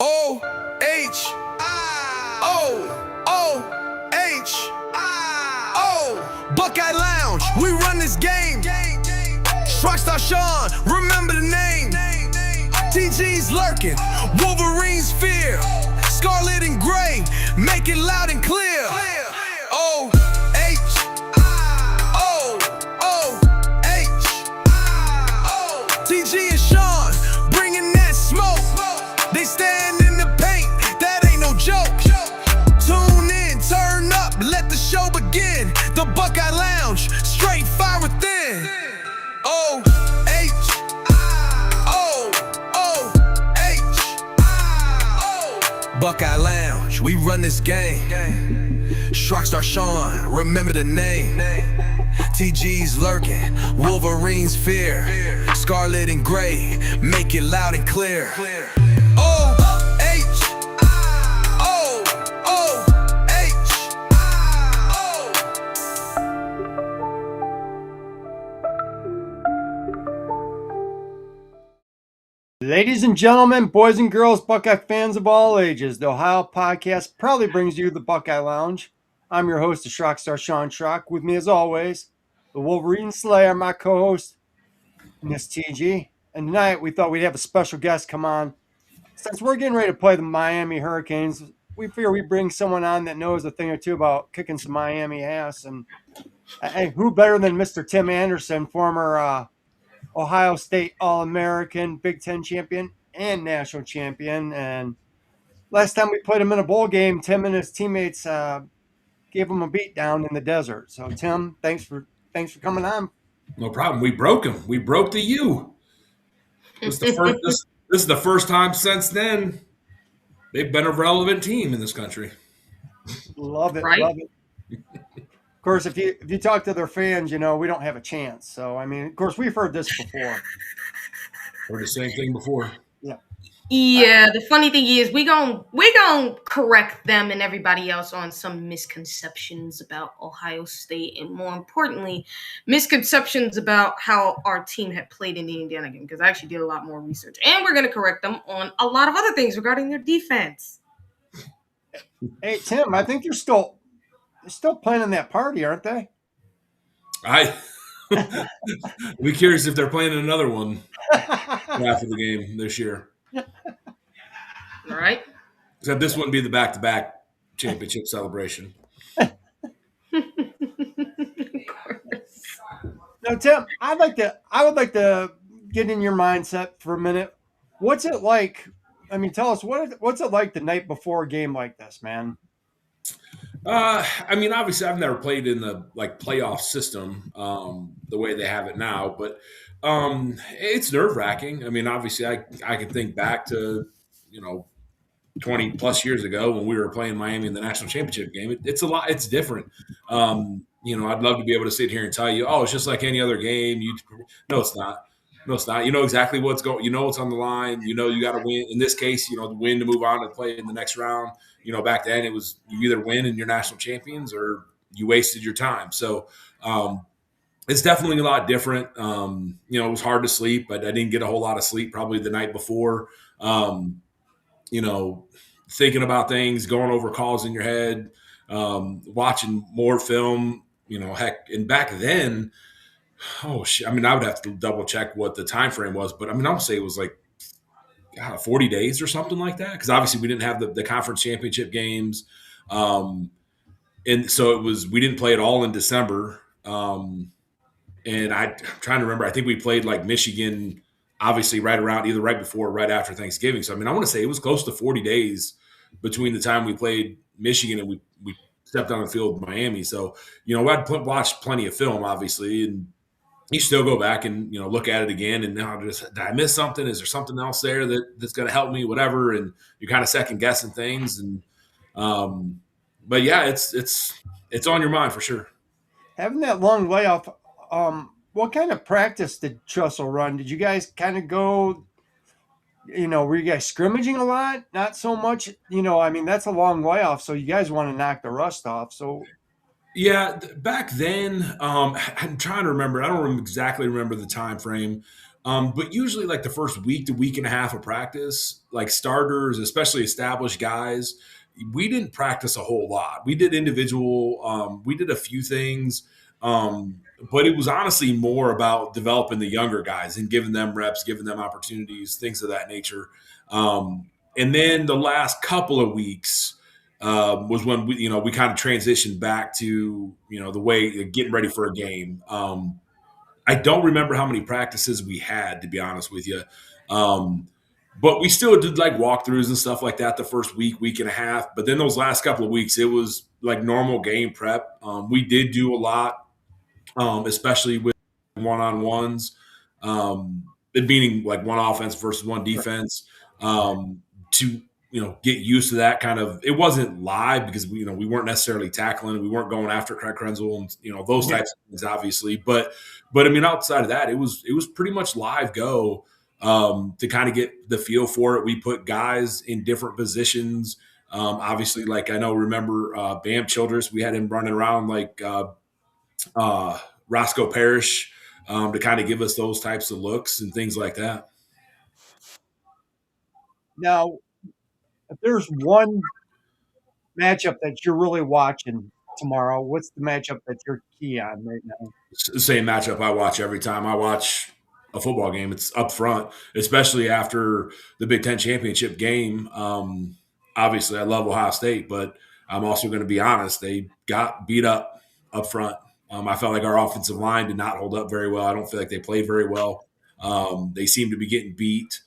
O H O H O Buckeye Lounge, we run this game. Rockstar Sean, remember the name. TG's lurking, Wolverine's fear. Scarlet and gray, make it loud and clear. O H O H TG and Sean, bringing that smoke. They stand in the paint, that ain't no joke. Tune in, turn up, let the show begin. The Buckeye Lounge, straight fire within. O H O H Buckeye Lounge, we run this game. Rockstar Sean, remember the name. TG's lurking, Wolverine's fear. Scarlet and gray, make it loud and clear. O H O H Ladies and gentlemen, boys and girls, Buckeye fans of all ages, the Ohio podcast proudly brings you the Buckeye Lounge. I'm your host, the Rockstar Sean Schrock. With me, as always, the Wolverine Slayer, my co-host, Miss TG. And tonight, we thought we'd have a special guest come on. Since we're getting ready to play the Miami Hurricanes, we figure we bring someone on that knows a thing or two about kicking some Miami ass. And hey, who better than Mr. Tim Anderson, former Ohio State All-American, Big Ten champion, and national champion. And last time we played him in a bowl game, Tim and his teammates gave him a beat down in the desert. So, Tim, thanks for coming on. No problem. We broke him. We broke the U. This is the first time since then they've been a relevant team in this country. Love it. Right? Love it. Of course, if you talk to their fans, you know, we don't have a chance. So, I mean, of course, we've heard this before. Heard the same thing before. Yeah, the funny thing is we gon' correct them and everybody else on some misconceptions about Ohio State, and more importantly, misconceptions about how our team had played in the Indiana game, because I actually did a lot more research. And we're gonna correct them on a lot of other things regarding their defense. Hey, Tim, I think they're still planning that party, aren't they? I'd be curious if they're playing another one after the game this year. All right. Except this wouldn't be the back-to-back championship celebration. Of course. Now, Tim, I would like to get in your mindset for a minute. What's it like? I mean, tell us what's it like the night before a game like this, man? I mean, obviously, I've never played in the playoff system the way they have it now, but it's nerve-wracking. I mean, obviously, I can think back to 20 plus years ago when we were playing Miami in the national championship game. It's a lot. It's different. I'd love to be able to sit here and tell you, oh, it's just like any other game. No, it's not. No, it's not. You know exactly what's going. You know what's on the line. You know you got to win. In this case, the win to move on and play in the next round. Back then it was you either win and you're national champions or you wasted your time. So it's definitely a lot different. It was hard to sleep, but I didn't get a whole lot of sleep probably the night before. Thinking about things, going over calls in your head, watching more film. Heck, and back then. Oh shit! I mean, I would have to double check what the time frame was, but I mean, I would say it was 40 days or something like that. Because obviously, we didn't have the conference championship games, and so we didn't play it all in December. And I'm trying to remember. I think we played Michigan, obviously either right before or right after Thanksgiving. So I mean, I want to say it was close to 40 days between the time we played Michigan and we stepped on the field with Miami. So I'd watched plenty of film, obviously, and you still go back and look at it again, and now did I miss something? Is there something else there that's going to help me? Whatever, and you're kind of second guessing things, and but yeah, it's on your mind for sure. Having that long layoff, what kind of practice did Trussell run? Did you guys kind of go? Were you guys scrimmaging a lot? Not so much. I mean, that's a long layoff, so you guys want to knock the rust off. So. Yeah, back then, I'm trying to remember. I don't exactly remember the time frame, But usually, like the first week to week and a half of practice, like starters, especially established guys, we didn't practice a whole lot. We did individual, we did a few things, but it was honestly more about developing the younger guys and giving them reps, giving them opportunities, things of that nature. And then the last couple of weeks was when we kind of transitioned back to the way getting ready for a game. I don't remember how many practices we had, to be honest with you. Um, but we still did like walkthroughs and stuff like that the first week and a half. But then those last couple of weeks, it was like normal game prep. We did do a lot, especially with one-on-ones, it meaning like one offense versus one defense, to get used to that kind of. It wasn't live because we weren't necessarily tackling, we weren't going after Craig Krenzel and those types of things, obviously. But I mean, outside of that, it was pretty much live go, to kind of get the feel for it. We put guys in different positions. Obviously, like remember Bam Childress, we had him running around like Roscoe Parrish, to kind of give us those types of looks and things like that. Now, if there's one matchup that you're really watching tomorrow, what's the matchup that you're key on right now? It's the same matchup I watch every time I watch a football game. It's up front, especially after the Big Ten championship game. Obviously, I love Ohio State, but I'm also going to be honest. They got beat up front. I felt like our offensive line did not hold up very well. I don't feel like they played very well. They seem to be getting beat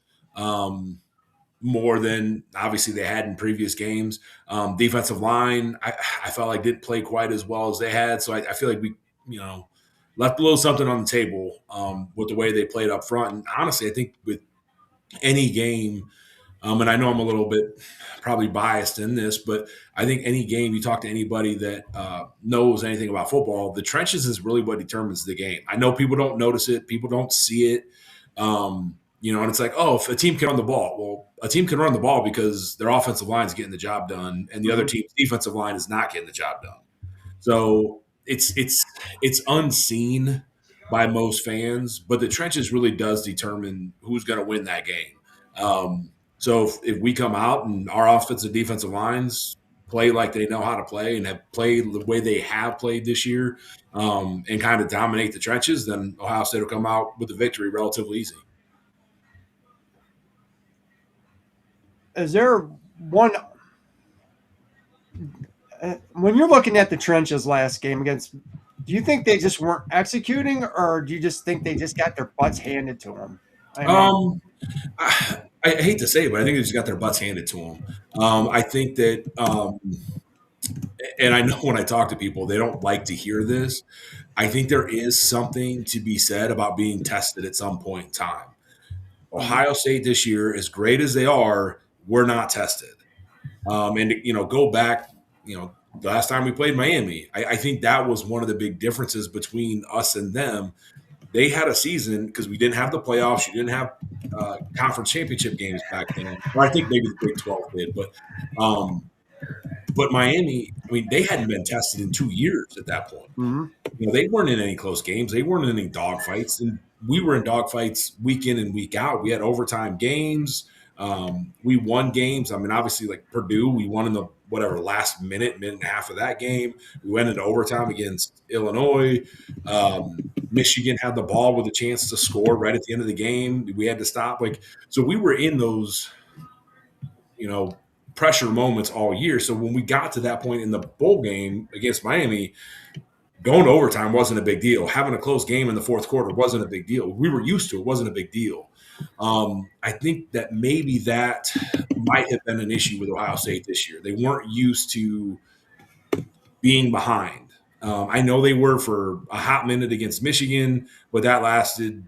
more than obviously they had in previous games. Defensive line, I felt like didn't play quite as well as they had. So I feel like we, left a little something on the table with the way they played up front. And honestly, I think with any game, and I know I'm a little bit probably biased in this, but I think any game you talk to anybody that knows anything about football, the trenches is really what determines the game. I know people don't notice it, people don't see it, and it's like, oh, if a team can run the ball, well, a team can run the ball because their offensive line is getting the job done, and the other team's defensive line is not getting the job done. So it's unseen by most fans, but the trenches really does determine who's going to win that game. So if we come out and our offensive defensive lines play like they know how to play and have played the way they have played this year, and kind of dominate the trenches, then Ohio State will come out with the victory relatively easy. Is there one when you're looking at the trenches last game against? Do you think they just weren't executing, or do you just think they just got their butts handed to them? I hate to say it, but I think they just got their butts handed to them. I think that, and I know when I talk to people, they don't like to hear this. I think there is something to be said about being tested at some point in time. Ohio State this year, as great as they are, we're not tested. And go back, the last time we played Miami, I think that was one of the big differences between us and them. They had a season because we didn't have the playoffs. You didn't have conference championship games back then. Or I think maybe the Big 12 did, but Miami, I mean, they hadn't been tested in 2 years at that point. Mm-hmm. They weren't in any close games. They weren't in any dogfights, and we were in dogfights week in and week out. We had overtime games. We won games. I mean, obviously, like Purdue, we won in the last minute and a half of that game. We went into overtime against Illinois. Michigan had the ball with a chance to score right at the end of the game. We had to stop. So we were in those, pressure moments all year. So when we got to that point in the bowl game against Miami, going to overtime wasn't a big deal. Having a close game in the fourth quarter wasn't a big deal. We were used to it. It wasn't a big deal. I think that maybe that might have been an issue with Ohio State this year. They weren't used to being behind. I know they were for a hot minute against Michigan, but that lasted,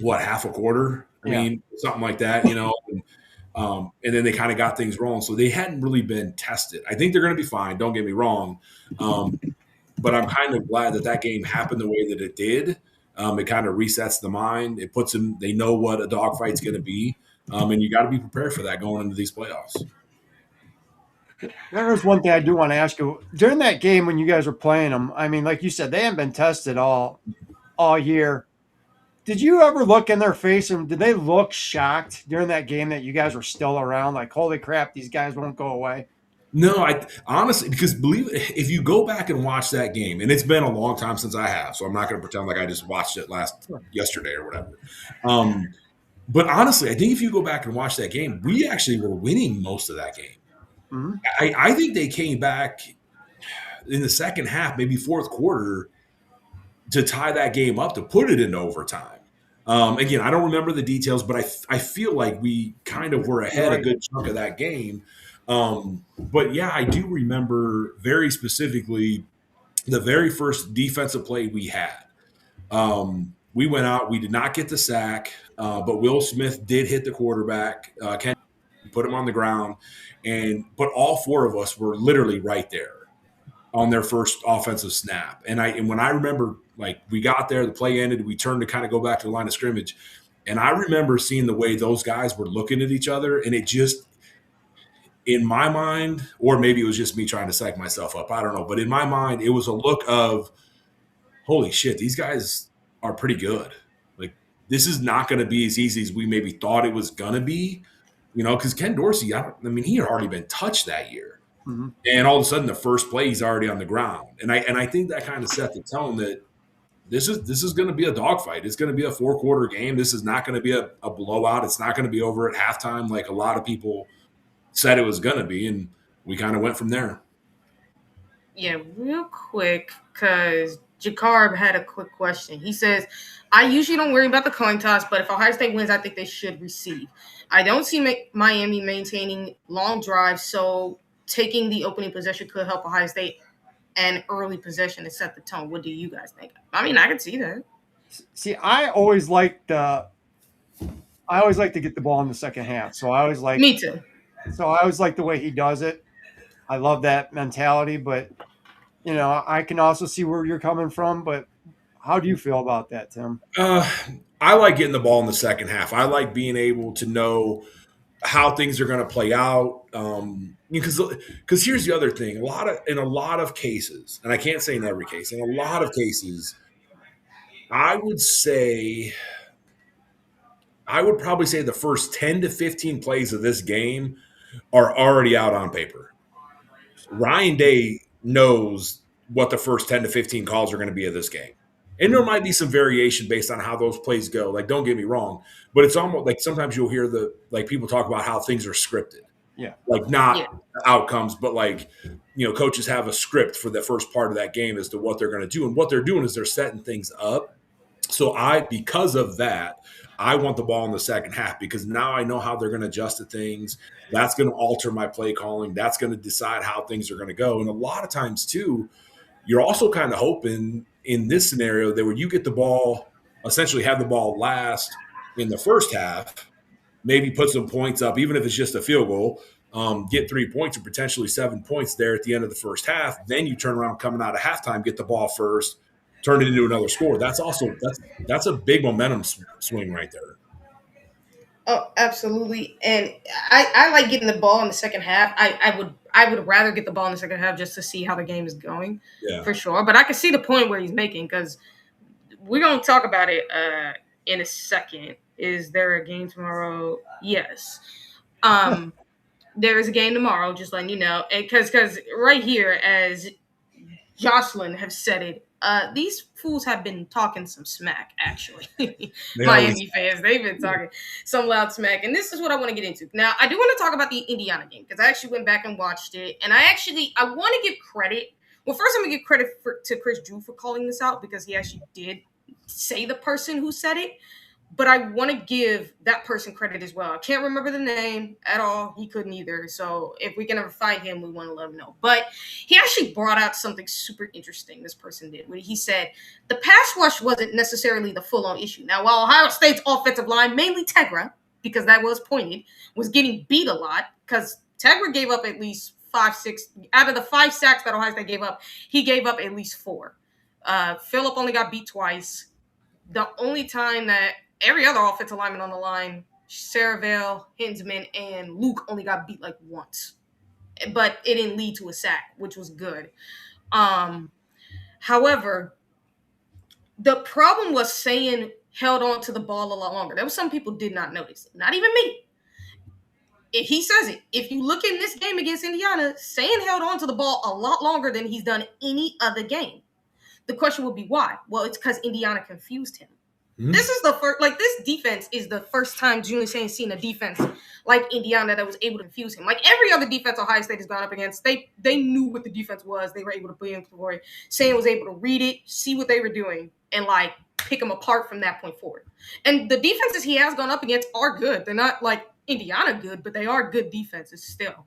half a quarter? I mean, something like that, and then they kind of got things rolling. So they hadn't really been tested. I think they're going to be fine. Don't get me wrong. But I'm kind of glad that game happened the way that it did. It kind of resets the mind. It puts them, they know what a dogfight's going to be. And you got to be prepared for that going into these playoffs. There's one thing I do want to ask you. During that game when you guys were playing them, I mean, like you said, they haven't been tested all year. Did you ever look in their face and did they look shocked during that game that you guys were still around? Like, holy crap, these guys won't go away. No, I honestly, because believe if you go back and watch that game, and it's been a long time since I have, so I'm not going to pretend like I just watched it yesterday or whatever. But honestly, I think if you go back and watch that game, we actually were winning most of that game. Mm-hmm. I think they came back in the second half, maybe fourth quarter, to tie that game up, to put it into overtime. Again, I don't remember the details, but I feel like we kind of were ahead a good chunk of that game. But yeah, I do remember very specifically the very first defensive play we had. We went out, we did not get the sack, but Will Smith did hit the quarterback. Ken put him on the ground, but all four of us were literally right there on their first offensive snap. And when I remember, like, we got there, the play ended, we turned to kind of go back to the line of scrimmage. And I remember seeing the way those guys were looking at each other. And it just, in my mind, or maybe it was just me trying to psych myself up, I don't know. But in my mind, it was a look of, holy shit, these guys are pretty good. Like, this is not going to be as easy as we maybe thought it was going to be. Because Ken Dorsey, I mean, he had already been touched that year. Mm-hmm. And all of a sudden, the first play, he's already on the ground. And I think that kind of set the tone that this is going to be a dogfight. It's going to be a 4-quarter game. This is not going to be a blowout. It's not going to be over at halftime like a lot of people said it was going to be. And we kind of went from there. Yeah, real quick, because Jacarb had a quick question. He says, I usually don't worry about the coin toss, but if Ohio State wins, I think they should receive. I don't see Miami maintaining long drives, so taking the opening possession could help Ohio State, and early possession to set the tone. What do you guys think? I mean, I can see that. See, I always like to get the ball in the second half. So I always like Me too. So I always like the way he does it. I love that mentality, but I can also see where you're coming from. But how do you feel about that, Tim? I like getting the ball in the second half. I like being able to know how things are going to play out. Because here's the other thing: in a lot of cases, and I can't say in every case, in a lot of cases, I would probably say the first 10 to 15 plays of this game are already out on paper. Ryan Day knows what the first 10 to 15 calls are going to be of this game. And there might be some variation based on how those plays go. Like, don't get me wrong, but it's almost like sometimes you'll hear people talk about how things are scripted. Yeah. Like, not outcomes, but coaches have a script for the first part of that game as to what they're going to do. And what they're doing is they're setting things up. So because of that, I want the ball in the second half, because now I know how they're going to adjust to things. That's going to alter my play calling. That's going to decide how things are going to go. And a lot of times too, you're also kind of hoping in this scenario that when you get the ball, essentially have the ball last in the first half, maybe put some points up, even if it's just a field goal, get 3 points or potentially 7 points there at the end of the first half. Then you turn around coming out of halftime, get the ball first, turn it into another score. That's a big momentum swing right there. Oh, absolutely. And I like getting the ball in the second half. I would rather get the ball in the second half just to see how the game is going, for sure. But I can see the point where he's making, because we're going to talk about it in a second. Is there a game tomorrow? Yes. There is a game tomorrow, just letting you know. Because right here, as Jocelyn have said it, these fools have been talking some smack, actually. Miami fans, they've been talking some loud smack. And this is what I want to get into. Now, I do want to talk about the Indiana game, because I actually went back and watched it. And I want to give credit. Well, first I'm going to give credit to Chris Drew for calling this out, because he actually did say the person who said it. But I want to give that person credit as well. I can't remember the name at all. He couldn't either. So if we can ever find him, we want to let him know. But he actually brought out something super interesting, this person did. He said, the pass rush wasn't necessarily the full-on issue. Now, while Ohio State's offensive line, mainly Tegra, because that was pointed, was getting beat a lot, because Tegra gave up at least 5-6. Out of the 5 sacks that Ohio State gave up, he gave up at least 4. Phillip only got beat twice. The only time that every other offensive lineman on the line, Saravale, Hinsman, and Luke only got beat like once. But it didn't lead to a sack, which was good. However, the problem was saying held on to the ball a lot longer. There was some people did not notice. Not even me. He says it. If you look in this game against Indiana, Sayin held on to the ball a lot longer than he's done any other game. The question would be why? Well, it's because Indiana confused him. Mm-hmm. This is the first, like, this defense is the first time Julian Sain's seen a defense like Indiana that was able to confuse him. Like every other defense Ohio State has gone up against, they knew what the defense was. They were able to put in for it. Sayin was able to read it, see what they were doing, and like pick them apart from that point forward. And the defenses he has gone up against are good. They're not like Indiana good, but they are good defenses still.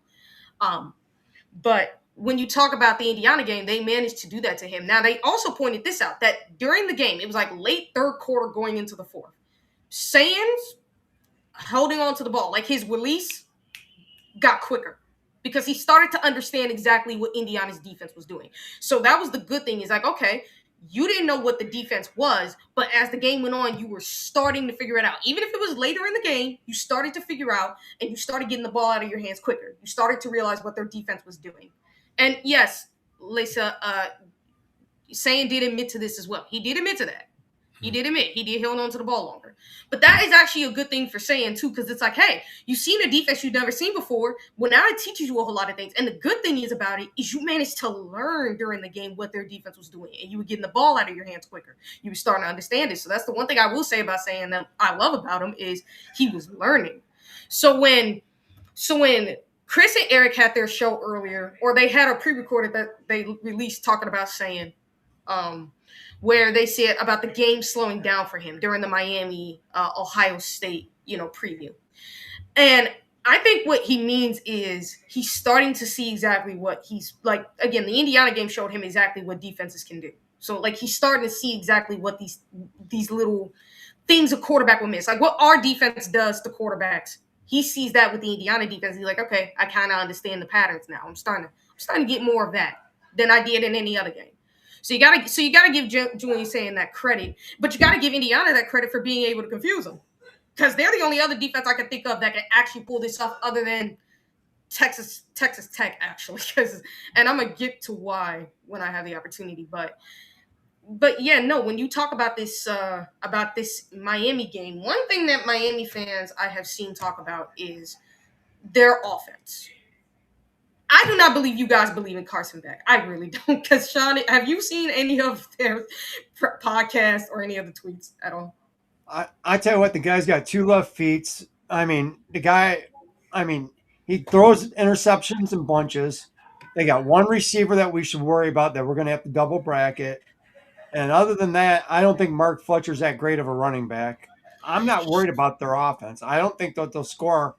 But when you talk about the Indiana game, they managed to do that to him. Now, they also pointed this out, that during the game, it was like late third quarter going into the fourth, Sayin's holding on to the ball, like his release got quicker because he started to understand exactly what Indiana's defense was doing. So that was the good thing. Is like, okay, you didn't know what the defense was, but as the game went on, you were starting to figure it out. Even if it was later in the game, you started to figure out, and you started getting the ball out of your hands quicker. You started to realize what their defense was doing. And yes, Lisa, Sayin did admit to this as well. He did admit to that. He did admit he did hold on to the ball longer. But that is actually a good thing for Sayin too, because it's like, hey, you've seen a defense you've never seen before. Well, now it teaches you a whole lot of things. And the good thing is about it is you managed to learn during the game what their defense was doing, and you were getting the ball out of your hands quicker. You were starting to understand it. So that's the one thing I will say about Sayin that I love about him is he was learning. So when Chris and Eric had their show earlier, or they had a pre-recorded that they released talking about Sayin, where they said about the game slowing down for him during the Miami, Ohio State, preview. And I think what he means is he's starting to see exactly what he's like. Again, the Indiana game showed him exactly what defenses can do. So like he's starting to see exactly what these little things a quarterback will miss. Like what our defense does to quarterbacks. He sees that with the Indiana defense. He's like, okay, I kind of understand the patterns now. I'm starting to get more of that than I did in any other game. So you gotta give Julian Sayin that credit, but you gotta give Indiana that credit for being able to confuse them, because they're the only other defense I can think of that can actually pull this off, other than Texas Tech, actually. And I'm gonna get to why when I have the opportunity, but yeah, no. When you talk about this Miami game, one thing that Miami fans I have seen talk about is their offense. I do not believe you guys believe in Carson Beck. I really don't. Because Sean, have you seen any of their podcasts or any of the tweets at all? I tell you what, the guy's got two left feet. I mean, he throws interceptions in bunches. They got one receiver that we should worry about that we're going to have to double bracket. And other than that, I don't think Mark Fletcher's that great of a running back. I'm not worried about their offense. I don't think that they'll score.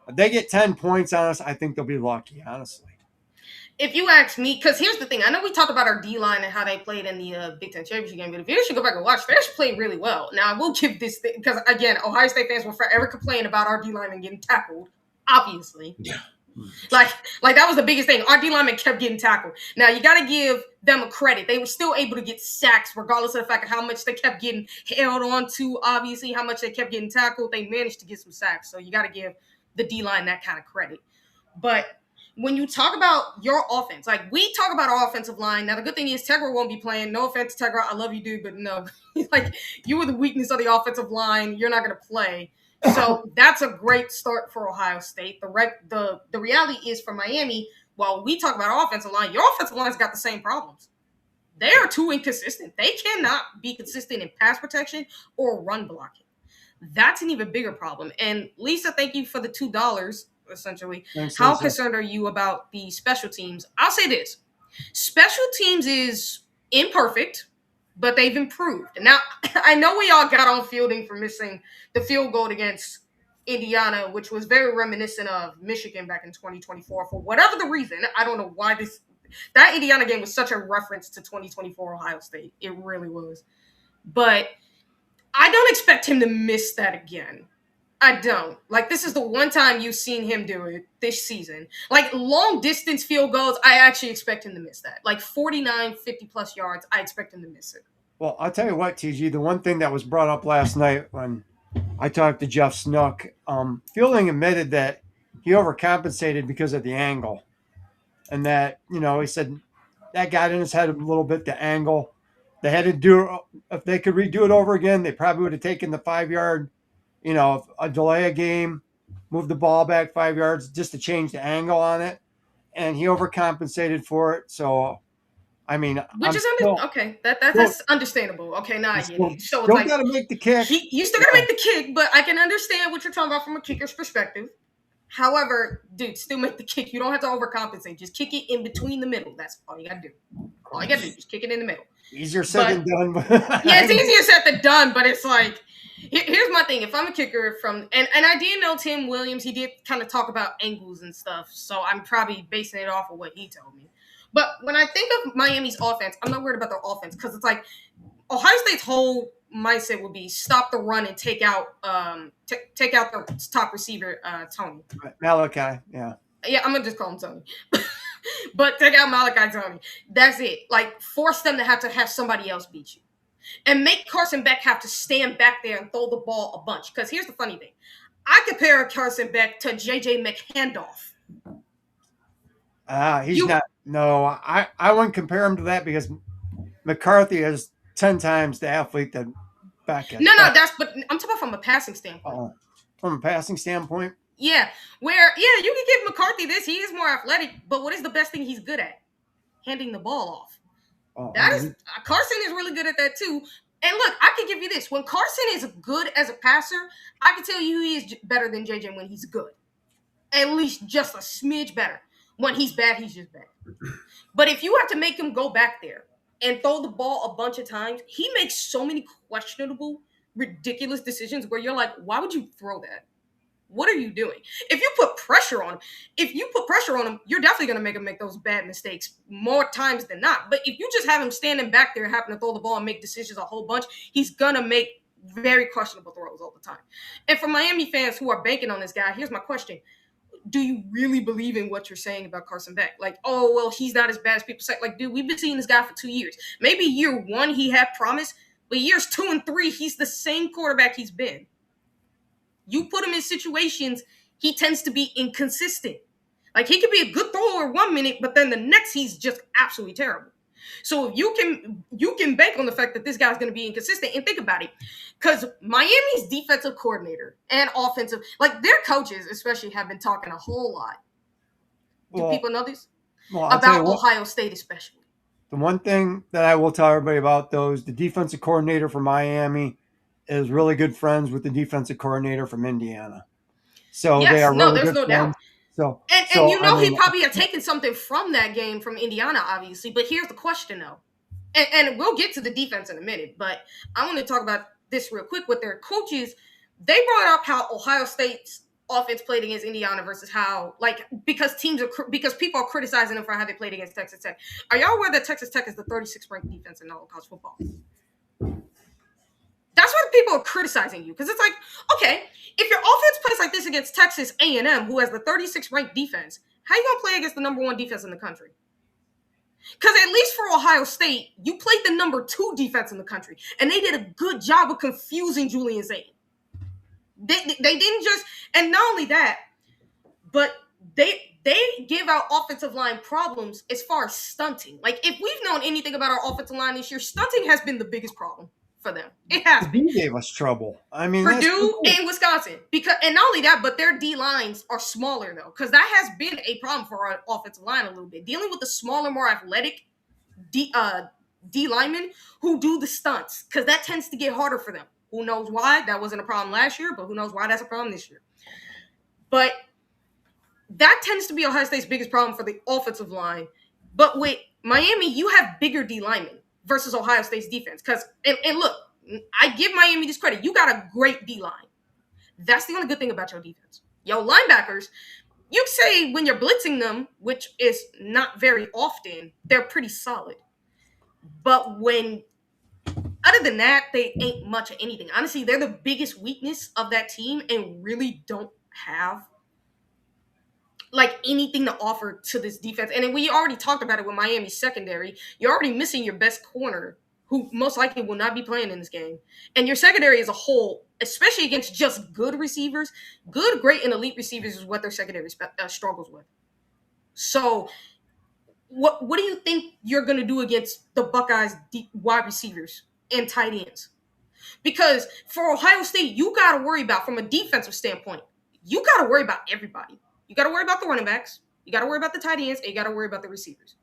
If they get 10 points on us, I think they'll be lucky, honestly. If you ask me, because here's the thing. I know we talked about our D-line and how they played in the Big Ten Championship game, but if you should go back and watch, they actually played really well. Now, I will give this thing, because, again, Ohio State fans will forever complain about our D-lineman getting tackled, obviously. Yeah. Like that was the biggest thing. Our D-lineman kept getting tackled. Now, you got to give them a credit. They were still able to get sacks, regardless of the fact of how much they kept getting held on to, obviously, how much they kept getting tackled. They managed to get some sacks. So you got to give the D-line that kind of credit. But when you talk about your offense, like we talk about our offensive line. Now, the good thing is Tegra won't be playing. No offense, Tegra. I love you, dude, but no. Like, you were the weakness of the offensive line. You're not going to play. So that's a great start for Ohio State. The reality is for Miami, while we talk about our offensive line, your offensive line's got the same problems. They are too inconsistent. They cannot be consistent in pass protection or run blocking. That's an even bigger problem. And Lisa, thank you for the $2, essentially. Thanks, how Lisa. Concerned are you about the special teams? I'll say this. Special teams is imperfect, but they've improved. Now, I know we all got on Fielding for missing the field goal against Indiana, which was very reminiscent of Michigan back in 2024. For whatever the reason, I don't know why that Indiana game was such a reference to 2024 Ohio State. It really was. But I don't expect him to miss that again. I don't. Like, this is the one time you've seen him do it this season. Like, long distance field goals, I actually expect him to miss that. Like, 49, 50-plus yards, I expect him to miss it. Well, I'll tell you what, TG, the one thing that was brought up last night when I talked to Jeff Snook, Fielding admitted that he overcompensated because of the angle. And that, he said that got in his head a little bit, the angle, they had to do, if they could redo it over again, they probably would have taken the 5 yard, a delay a game, move the ball back 5 yards just to change the angle on it. And he overcompensated for it. So, I mean, Which I'm is still, okay. That's understandable. Okay, now I get it. So it's still like got to make the kick. you still gotta make the kick, but I can understand what you're talking about from a kicker's perspective. However, dude, still make the kick. You don't have to overcompensate. Just kick it in between the middle. That's all you gotta do. All you gotta do, just kick it in the middle. Easier said than done. Yeah, it's easier said than done, but it's like, here's my thing. If I'm a kicker and I did know Tim Williams, he did kind of talk about angles and stuff, so I'm probably basing it off of what he told me. But when I think of Miami's offense, I'm not worried about their offense because it's like Ohio State's whole mindset would be stop the run and take out their top receiver, Tony. Malachi, yeah. Yeah, I'm gonna just call him Tony. But take out Malachi Tony. That's it. Like, force them to have somebody else beat you. And make Carson Beck have to stand back there and throw the ball a bunch. Because here's the funny thing. I compare Carson Beck to J.J. McHandoff. He's not. No, I wouldn't compare him to that because McCarthy is 10 times the athlete that Beck is. No, but I'm talking about from a passing standpoint. From a passing standpoint? Yeah, you can give McCarthy this. He is more athletic, but what is the best thing he's good at? Handing the ball off. Carson is really good at that too. And look, I can give you this. When Carson is good as a passer, I can tell you he is better than JJ when he's good. At least just a smidge better. When he's bad, he's just bad. But if you have to make him go back there and throw the ball a bunch of times, he makes so many questionable, ridiculous decisions where you're like, why would you throw that? What are you doing? If you put pressure on him, you're definitely going to make him make those bad mistakes more times than not. But if you just have him standing back there having to throw the ball and make decisions a whole bunch, he's going to make very questionable throws all the time. And for Miami fans who are banking on this guy, here's my question. Do you really believe in what you're saying about Carson Beck? Like, oh, well, he's not as bad as people say. Like, dude, we've been seeing this guy for 2 years. Maybe year 1 he had promise, but years 2 and 3, he's the same quarterback he's been. You put him in situations, he tends to be inconsistent. Like, he could be a good thrower 1 minute, but then the next he's just absolutely terrible. So if you can bank on the fact that this guy's going to be inconsistent, and think about it, because Miami's defensive coordinator and offensive, like their coaches especially, have been talking a whole lot. Do people know this? About Ohio State especially. The one thing that I will tell everybody about those, the defensive coordinator for Miami is really good friends with the defensive coordinator from Indiana. So they are really there's no doubt. So he probably had taken something from that game from Indiana, obviously. But here's the question, though. And we'll get to the defense in a minute, but I want to talk about this real quick with their coaches. They brought up how Ohio State's offense played against Indiana versus how, because people are criticizing them for how they played against Texas Tech. Are y'all aware that Texas Tech is the 36th ranked defense in all of college football? That's why people are criticizing you, because it's like, okay, if your offense plays like this against Texas A&M, who has the 36th ranked defense, how are you going to play against the number 1 defense in the country? Because at least for Ohio State, you played the number 2 defense in the country, and they did a good job of confusing Julian Zane. They didn't just, and not only that, but they give our offensive line problems as far as stunting. Like, if we've known anything about our offensive line this year, stunting has been the biggest problem for them. It has been. Purdue gave us trouble. I mean, Purdue and Wisconsin, and not only that, but their D lines are smaller though, because that has been a problem for our offensive line a little bit. Dealing with the smaller, more athletic D linemen who do the stunts, because that tends to get harder for them. Who knows why? That wasn't a problem last year, but who knows why that's a problem this year. But that tends to be Ohio State's biggest problem for the offensive line. But with Miami, you have bigger D linemen versus Ohio State's defense. And look, I give Miami this credit. You got a great D-line. That's the only good thing about your defense. Your linebackers, you say when you're blitzing them, which is not very often, they're pretty solid. But other than that, they ain't much of anything. Honestly, they're the biggest weakness of that team and really don't have anything to offer to this defense. And we already talked about it with Miami's secondary. You're already missing your best corner, who most likely will not be playing in this game. And your secondary as a whole, especially against just good receivers, good, great, and elite receivers is what their secondary struggles with. So What do you think you're going to do against the Buckeyes wide receivers and tight ends? Because for Ohio State, you got to worry about, from a defensive standpoint, you got to worry about everybody. You got to worry about the running backs. You got to worry about the tight ends, and you got to worry about the receivers.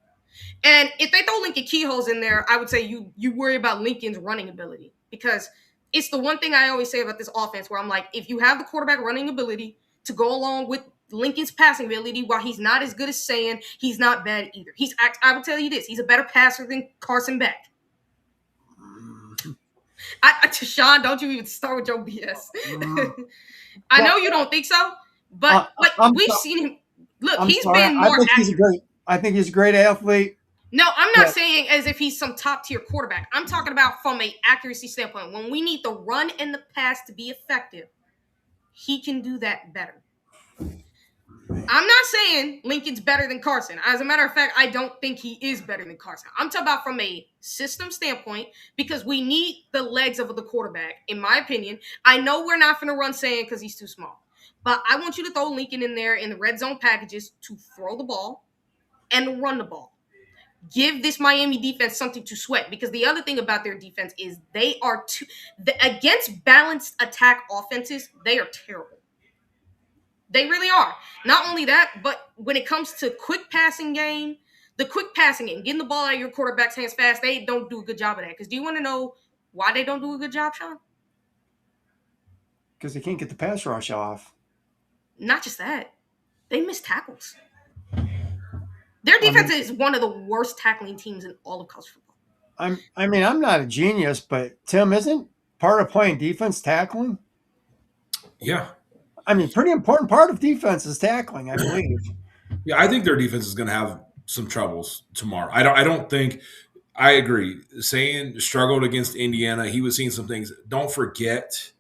And if they throw Lincoln Keyholes in there, I would say you worry about Lincoln's running ability, because it's the one thing I always say about this offense, where I'm like, if you have the quarterback running ability to go along with Lincoln's passing ability, while he's not as good as saying, he's not bad either. I will tell you this, he's a better passer than Carson Beck. Sean, don't you even start with your BS. I know you don't think so, but we've seen him. Look, he's been more accurate. I think he's a great athlete. No, I'm not saying as if he's some top tier quarterback. I'm talking about from an accuracy standpoint. When we need the run and the pass to be effective, he can do that better. I'm not saying Lincoln's better than Carson. As a matter of fact, I don't think he is better than Carson. I'm talking about from a system standpoint, because we need the legs of the quarterback, in my opinion. I know we're not going to run Sand because he's too small, but I want you to throw Lincoln in there in the red zone packages to throw the ball and run the ball. Give this Miami defense something to sweat, because the other thing about their defense is they are against balanced attack offenses, they are terrible. They really are. Not only that, but when it comes to the quick passing game, getting the ball out of your quarterback's hands fast, they don't do a good job of that. Because do you want to know why they don't do a good job, Sean? Because they can't get the pass rush off. Not just that. They miss tackles. Their defense is one of the worst tackling teams in all of college football. I'm not a genius, but Tim, isn't part of playing defense tackling? Yeah. Pretty important part of defense is tackling, I believe. Yeah, I think their defense is going to have some troubles tomorrow. I don't think – I agree. Saying struggled against Indiana. He was seeing some things. Don't forget,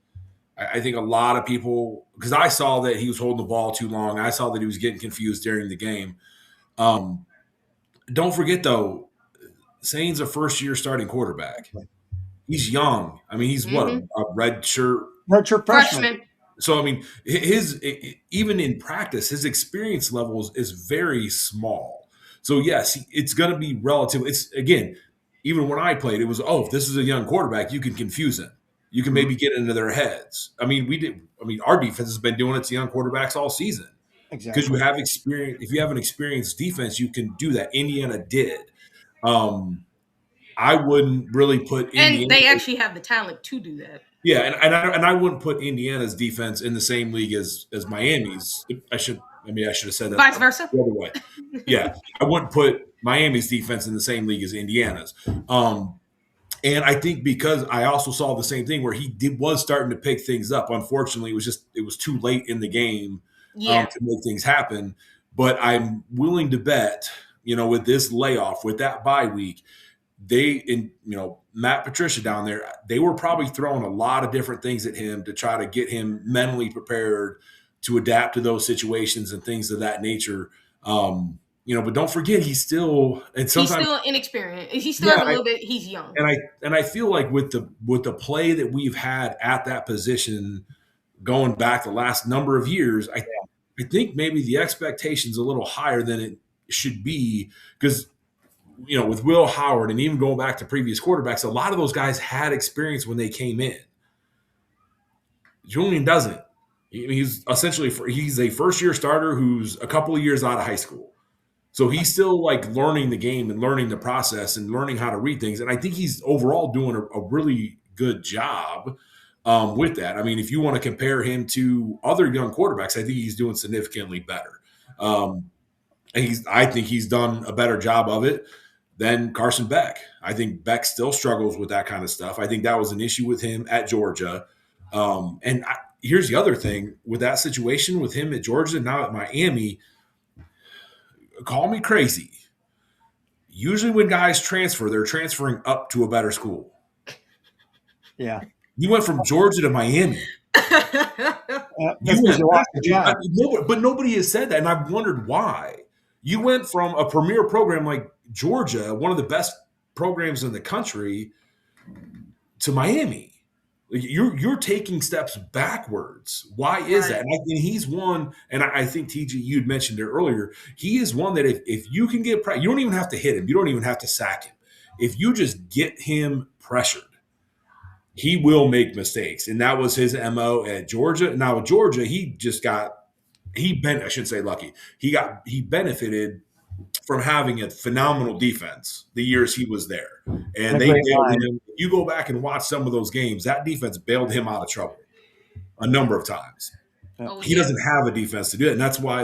I think a lot of people – because I saw that he was holding the ball too long. I saw that he was getting confused during the game. Don't forget, though, Sane's a first-year starting quarterback. He's young. He's what, a red shirt freshman. So, even in practice, his experience levels is very small. So, yes, it's going to be relative. It's, again, even when I played, it was, if this is a young quarterback, you can confuse him. You can maybe get into their heads. Our defense has been doing it to young quarterbacks all season. Exactly. Because you have experience. If you have an experienced defense, you can do that. Indiana did. I wouldn't really put Indiana. And they actually have the talent to do that. Yeah, and I wouldn't put Indiana's defense in the same league as Miami's. I should have said that. Vice versa. The other way. Yeah, I wouldn't put Miami's defense in the same league as Indiana's. And I think because I also saw the same thing where he was starting to pick things up. Unfortunately, it was too late in the game to make things happen. But I'm willing to bet, with this layoff, with that bye week, Matt Patricia down there, they were probably throwing a lot of different things at him to try to get him mentally prepared to adapt to those situations and things of that nature. But don't forget, he's still inexperienced. He still has a little bit. He's young, and I feel like with the play that we've had at that position going back the last number of years, I think maybe the expectation's a little higher than it should be, because with Will Howard and even going back to previous quarterbacks, a lot of those guys had experience when they came in. Julian doesn't. He's a first-year starter who's a couple of years out of high school. So he's still learning the game and learning the process and learning how to read things. And I think he's overall doing a really good job with that. If you want to compare him to other young quarterbacks, I think he's doing significantly better. I think he's done a better job of it than Carson Beck. I think Beck still struggles with that kind of stuff. I think that was an issue with him at Georgia. Here's the other thing with that situation with him at Georgia, now at Miami. Call me crazy. Usually when guys transfer, they're transferring up to a better school. Yeah. You went from Georgia to Miami. But nobody has said that, and I've wondered why. You went from a premier program like Georgia, one of the best programs in the country, to Miami. You're taking steps backwards. Why is that? And he's one, and I think TG, you'd mentioned it earlier. He is one that if you can get you don't even have to hit him. You don't even have to sack him. If you just get him pressured, he will make mistakes. And that was his MO at Georgia. Now at Georgia, I shouldn't say lucky. He benefited from having a phenomenal defense the years he was there. And they bailed him. You go back and watch some of those games, that defense bailed him out of trouble a number of times. He doesn't have a defense to do it. And that's why,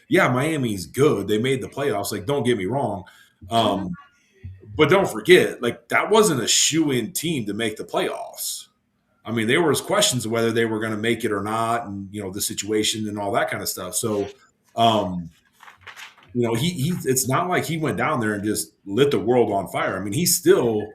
Miami's good. They made the playoffs. Don't get me wrong. But don't forget, that wasn't a shoe-in team to make the playoffs. I mean, there was questions of whether they were going to make it or not, and the situation and all that kind of stuff. So, it's not like he went down there and just lit the world on fire. I mean, he's still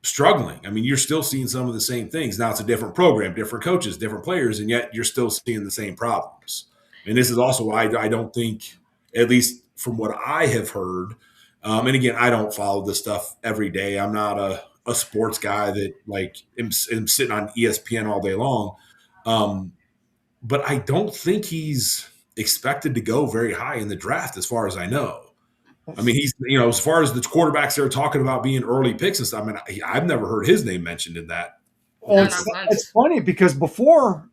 struggling. I mean, you're still seeing some of the same things. Now it's a different program, different coaches, different players, and yet you're still seeing the same problems. And this is also why I don't think, at least from what I have heard, and again, I don't follow this stuff every day. I'm not a sports guy that am sitting on ESPN all day long. But I don't think he's expected to go very high in the draft, as far as I know. I mean, he's, as far as the quarterbacks they're talking about being early picks and stuff, I mean, I've never heard his name mentioned in that. Well, it's funny because before,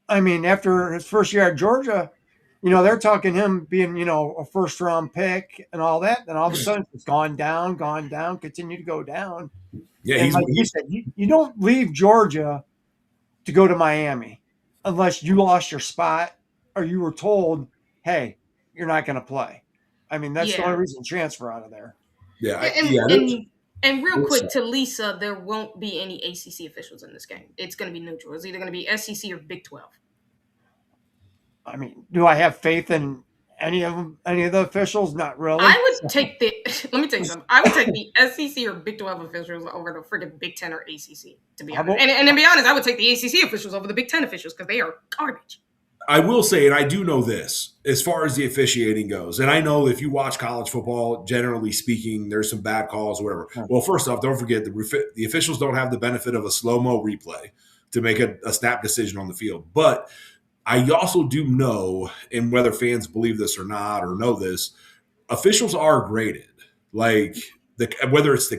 after his first year at Georgia, they're talking him being, a first round pick and all that. And all of a sudden it's gone down, continue to go down. Yeah. And you said, you don't leave Georgia to go to Miami unless you lost your spot or you were told, hey, you're not going to play. I mean, that's the only reason to transfer out of there. Yeah. And real quick to Lisa, there won't be any ACC officials in this game. It's going to be neutral. It's either going to be SEC or Big 12. I mean, do I have faith in any of the officials? Not really. I would take let me tell you something. I would take the SEC or Big 12 officials over the freaking Big 10 or ACC, to be honest. And to be honest, I would take the ACC officials over the Big 10 officials because they are garbage. I will say, and I do know this, as far as the officiating goes, and I know if you watch college football, generally speaking, there's some bad calls or whatever. Well, first off, don't forget the officials don't have the benefit of a slow-mo replay to make a snap decision on the field. But I also do know, and whether fans believe this or not or know this, officials are graded. Whether it's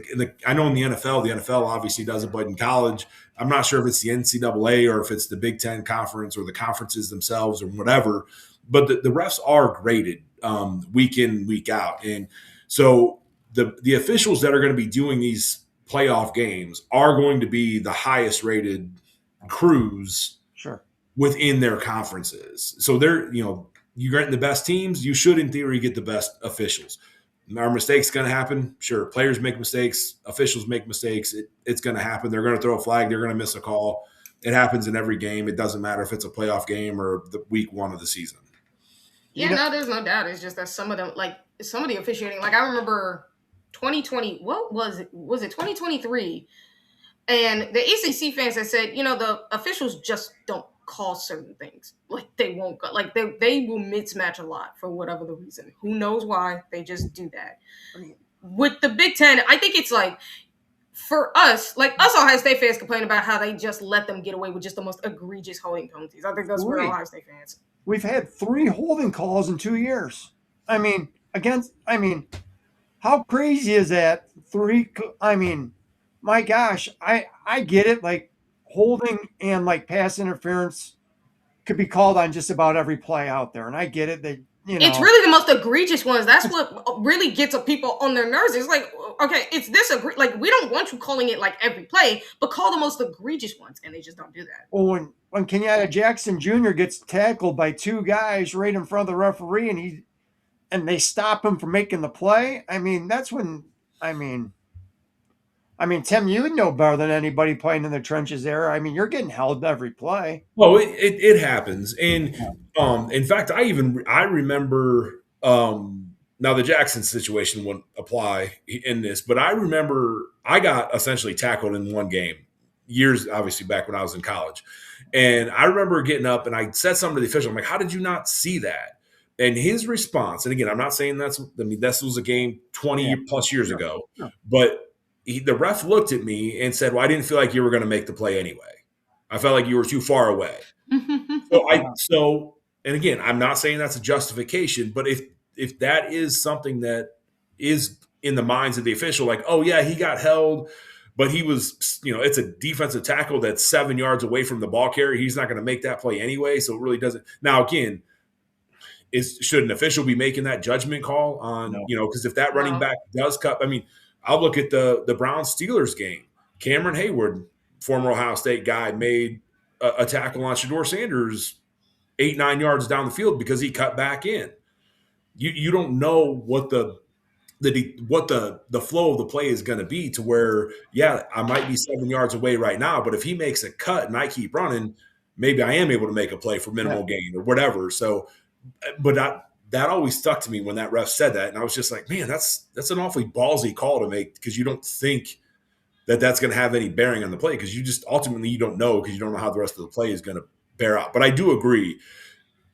I know in the NFL obviously does it, but in college, I'm not sure if it's the NCAA or if it's the Big Ten conference or the conferences themselves or whatever, but the refs are graded week in, week out. And so the officials that are going to be doing these playoff games are going to be the highest rated crews within their conferences. So you're getting the best teams. You should, in theory, get the best officials. Are mistakes going to happen? Sure. Players make mistakes. Officials make mistakes. It's going to happen. They're going to throw a flag. They're going to miss a call. It happens in every game. It doesn't matter if it's a playoff game or the week one of the season. Yeah, no, there's no doubt. It's just that some of them, some of the officiating, I remember 2020, what was it? Was it 2023? And the ACC fans had said, the officials just don't call certain things. They won't go. They will mismatch a lot for whatever the reason. Who knows why? They just do that. With the Big Ten, I think it's for us Ohio State fans complain about how they just let them get away with just the most egregious holding penalties. I think that's for Ohio State fans. We've had 3 holding calls in 2 years. How crazy is that? 3, my gosh, I get it. Holding and pass interference could be called on just about every play out there. And I get it that, it's really the most egregious ones. That's what really gets people on their nerves. It's okay, it's this, we don't want you calling it every play, but call the most egregious ones. And they just don't do that. Well, when Kenyatta Jackson Jr. gets tackled by 2 guys right in front of the referee and they stop him from making the play. That's when, Tim, you would know better than anybody playing in the trenches there. You're getting held every play. Well, it happens. And in fact, I remember now the Jackson situation wouldn't apply in this, but I remember I got essentially tackled in one game years, obviously back when I was in college. And I remember getting up and I said something to the official. I'm like, how did you not see that? And his response, and again, I'm not saying this was a game 20 plus years ago, but the ref looked at me and said, well, I didn't feel like you were going to make the play anyway. I felt like you were too far away. And again, I'm not saying that's a justification, but if that is something that is in the minds of the official, like, oh yeah, he got held, but he was, it's a defensive tackle that's 7 yards away from the ball carrier. He's not going to make that play anyway, so it really doesn't. Now again, should an official be making that judgment call on, because if that running back does cut, I mean, I'll look at the Browns Steelers game. Cameron Hayward, former Ohio State guy, made a tackle on Shedeur Sanders 8-9 yards down the field because he cut back in. You don't know what the flow of the play is going to be, to where, yeah, I might be 7 yards away right now, but if he makes a cut and I keep running, maybe I am able to make a play for minimal gain or whatever. So, but that always stuck to me when that ref said that, and I was just like, man, that's an awfully ballsy call to make, because you don't think that that's going to have any bearing on the play, because you just ultimately you don't know, because you don't know how the rest of the play is going to bear out. But I do agree,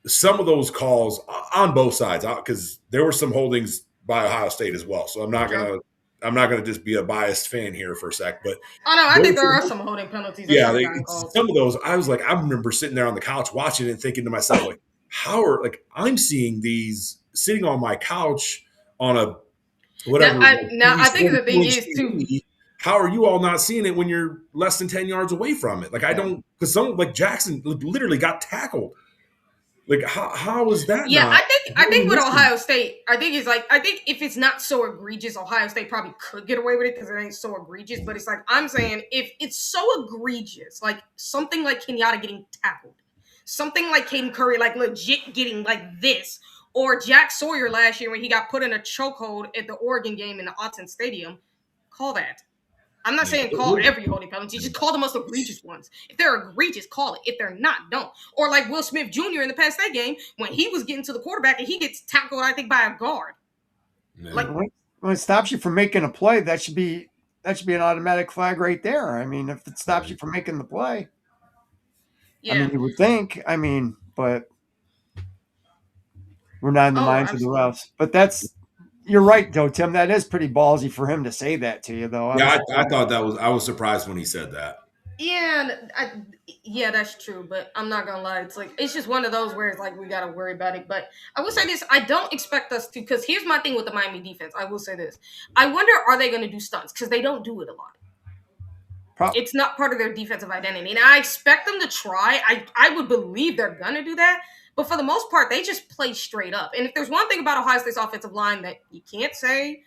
some of those calls on both sides, because there were some holdings by Ohio State as well. So I'm not gonna just be a biased fan here for a sec. But I think there are some holding penalties. Yeah, some of those, I was like, I remember sitting there on the couch watching it and thinking to myself, like, I'm seeing these sitting on my couch on a whatever. I think the thing is too, how are you all not seeing it when you're less than 10 yards away from it? Like, I don't, because some, like Jackson literally got tackled. Like, how is that? Yeah, I think with Ohio State, I think if it's not so egregious, Ohio State probably could get away with it because it ain't so egregious. But it's like, I'm saying, if it's so egregious, like something like Kenyatta getting tackled, something like Caden Curry, like legit getting like this, or Jack Sawyer last year when he got put in a chokehold at the Oregon game in the Autzen Stadium, call that. I'm not saying call every holding penalty. Just call the most egregious ones. If they're egregious, call it. If they're not, don't. Or like Will Smith Jr. in the Penn State game when he was getting to the quarterback and he gets tackled, I think, by a guard. Yeah. Like when it stops you from making a play, that should be an automatic flag right there. I mean, if it stops you from making the play, I mean, you would think. I mean, but we're not in the minds of the refs. But you're right, though, Tim. That is pretty ballsy for him to say that to you, though. Yeah, I thought I was surprised when he said that. Yeah, that's true. But I'm not gonna lie, it's just one of those where it's like we gotta worry about it. But I will say this: I don't expect us to, because here's my thing with the Miami defense. I will say this: I wonder, are they gonna do stunts? Because they don't do it a lot. It's not part of their defensive identity, and I expect them to try. I would believe they're gonna do that. But for the most part, they just play straight up. And if there's one thing about Ohio State's offensive line that you can say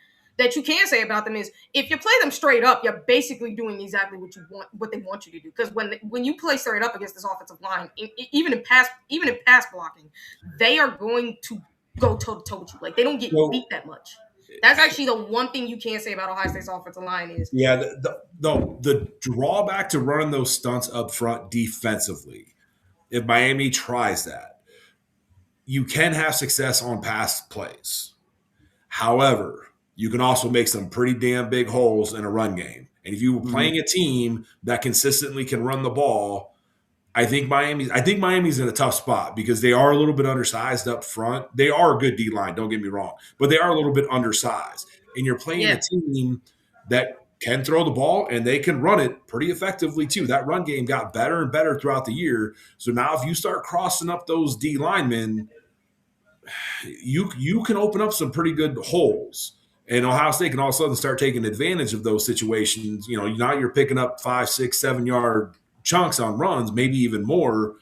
about them is, if you play them straight up, you're basically doing exactly what they want you to do. Because when you play straight up against this offensive line, even in pass blocking, they are going to go toe to toe with you. Like, they don't get beat that much. That's actually the one thing you can't say about Ohio State's offensive line is. Yeah, the drawback to running those stunts up front defensively, if Miami tries that, you can have success on pass plays. However, you can also make some pretty damn big holes in a run game. And if you're playing a team that consistently can run the ball, I think Miami's in a tough spot, because they are a little bit undersized up front. They are a good D-line, don't get me wrong, but they are a little bit undersized. And you're playing a team that can throw the ball and they can run it pretty effectively too. That run game got better and better throughout the year. So now if you start crossing up those D linemen, you can open up some pretty good holes. And Ohio State can all of a sudden start taking advantage of those situations. Now you're picking up 5, 6, 7 yard chunks on runs, maybe even more.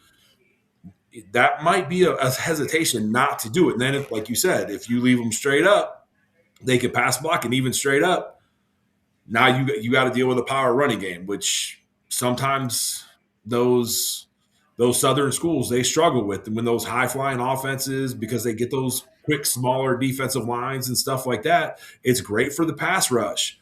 That might be a hesitation not to do it. And then, like you said, if you leave them straight up, they can pass block, and even straight up, now you got to deal with a power running game, which sometimes those Southern schools, they struggle with. And when those high-flying offenses, because they get those quick, smaller defensive lines and stuff like that, it's great for the pass rush,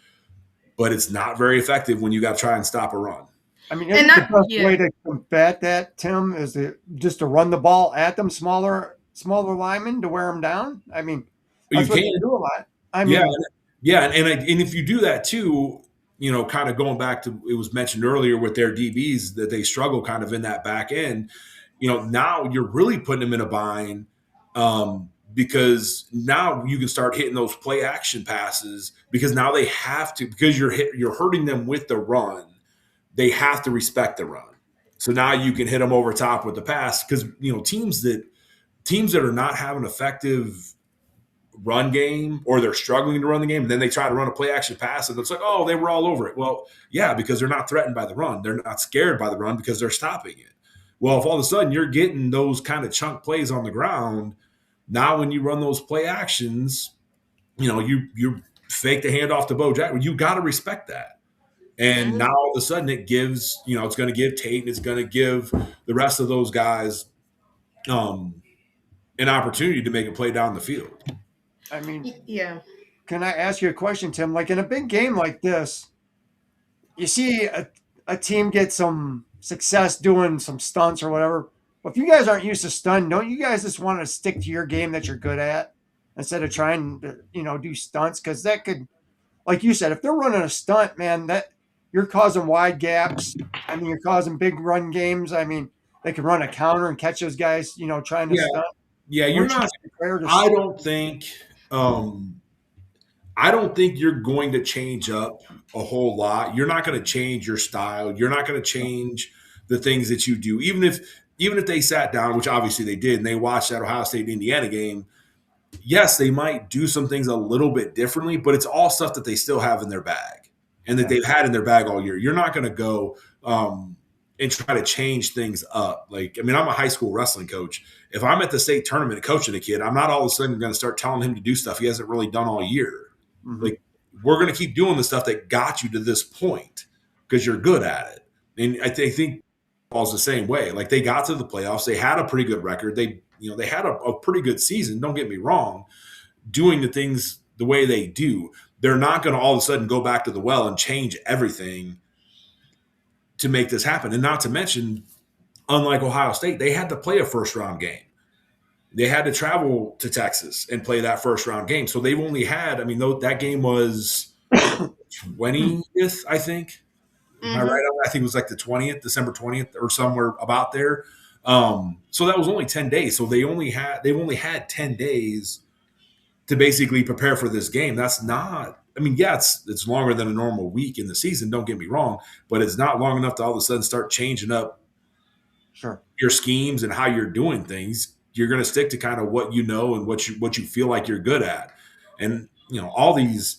but it's not very effective when you got to try and stop a run. I mean, isn't the best way to combat that, Tim, is just to run the ball at them, smaller linemen, to wear them down? I mean, that's what you do a lot. I mean, and if you do that too, kind of going back to, it was mentioned earlier with their DBs that they struggle kind of in that back end. Now you're really putting them in a bind, because now you can start hitting those play action passes, because now they have to, because you're hurting them with the run. They have to respect the run. So now you can hit them over top with the pass because teams that are not having effective run game or they're struggling to run the game, and then they try to run a play action pass, and it's like, oh, they were all over it. Well, yeah, because they're not threatened by the run. They're not scared by the run because they're stopping it. Well, if all of a sudden you're getting those kind of chunk plays on the ground, now when you run those play actions, you fake the handoff to Bo Jackson. You got to respect that. And now all of a sudden it gives, it's going to give Tate and it's going to give the rest of those guys an opportunity to make a play down the field. I mean, yeah. Can I ask you a question, Tim? Like in a big game like this, you see a team get some success doing some stunts or whatever. But if you guys aren't used to stun, don't you guys just want to stick to your game that you're good at instead of trying to, do stunts? Because that could, like you said, if they're running a stunt, man, that you're causing wide gaps. I mean, you're causing big run games. I mean, they can run a counter and catch those guys, trying to stunt. Yeah, you're not. I don't think you're going to change up a whole lot. You're not going to change your style. You're not going to change the things that you do. Even if they sat down, which obviously they did, and they watched that Ohio State Indiana game, yes, they might do some things a little bit differently, but it's all stuff that they still have in their bag and that they've had in their bag all year. You're not going to go and try to change things up. Like, I mean, I'm a high school wrestling coach. If I'm at the state tournament coaching a kid, I'm not all of a sudden going to start telling him to do stuff he hasn't really done all year. Mm-hmm. Like, we're going to keep doing the stuff that got you to this point because you're good at it. And I think ball's the same way. Like, they got to the playoffs. They had a pretty good record. They had a pretty good season. Don't get me wrong. Doing the things the way they do, they're not going to all of a sudden go back to the well and change everything to make this happen. And not to mention, unlike Ohio State, they had to play a first-round game. They had to travel to Texas and play that first-round game. So they've only had, that game was 20th, I think. Am I right? I think it was like the 20th, December 20th or somewhere about there. So that was only 10 days. So they've only had 10 days to basically prepare for this game. That's not, it's longer than a normal week in the season. Don't get me wrong, but it's not long enough to all of a sudden start changing up your schemes and how you're doing things. You're going to stick to kind of what you know and what you feel like you're good at. And, all these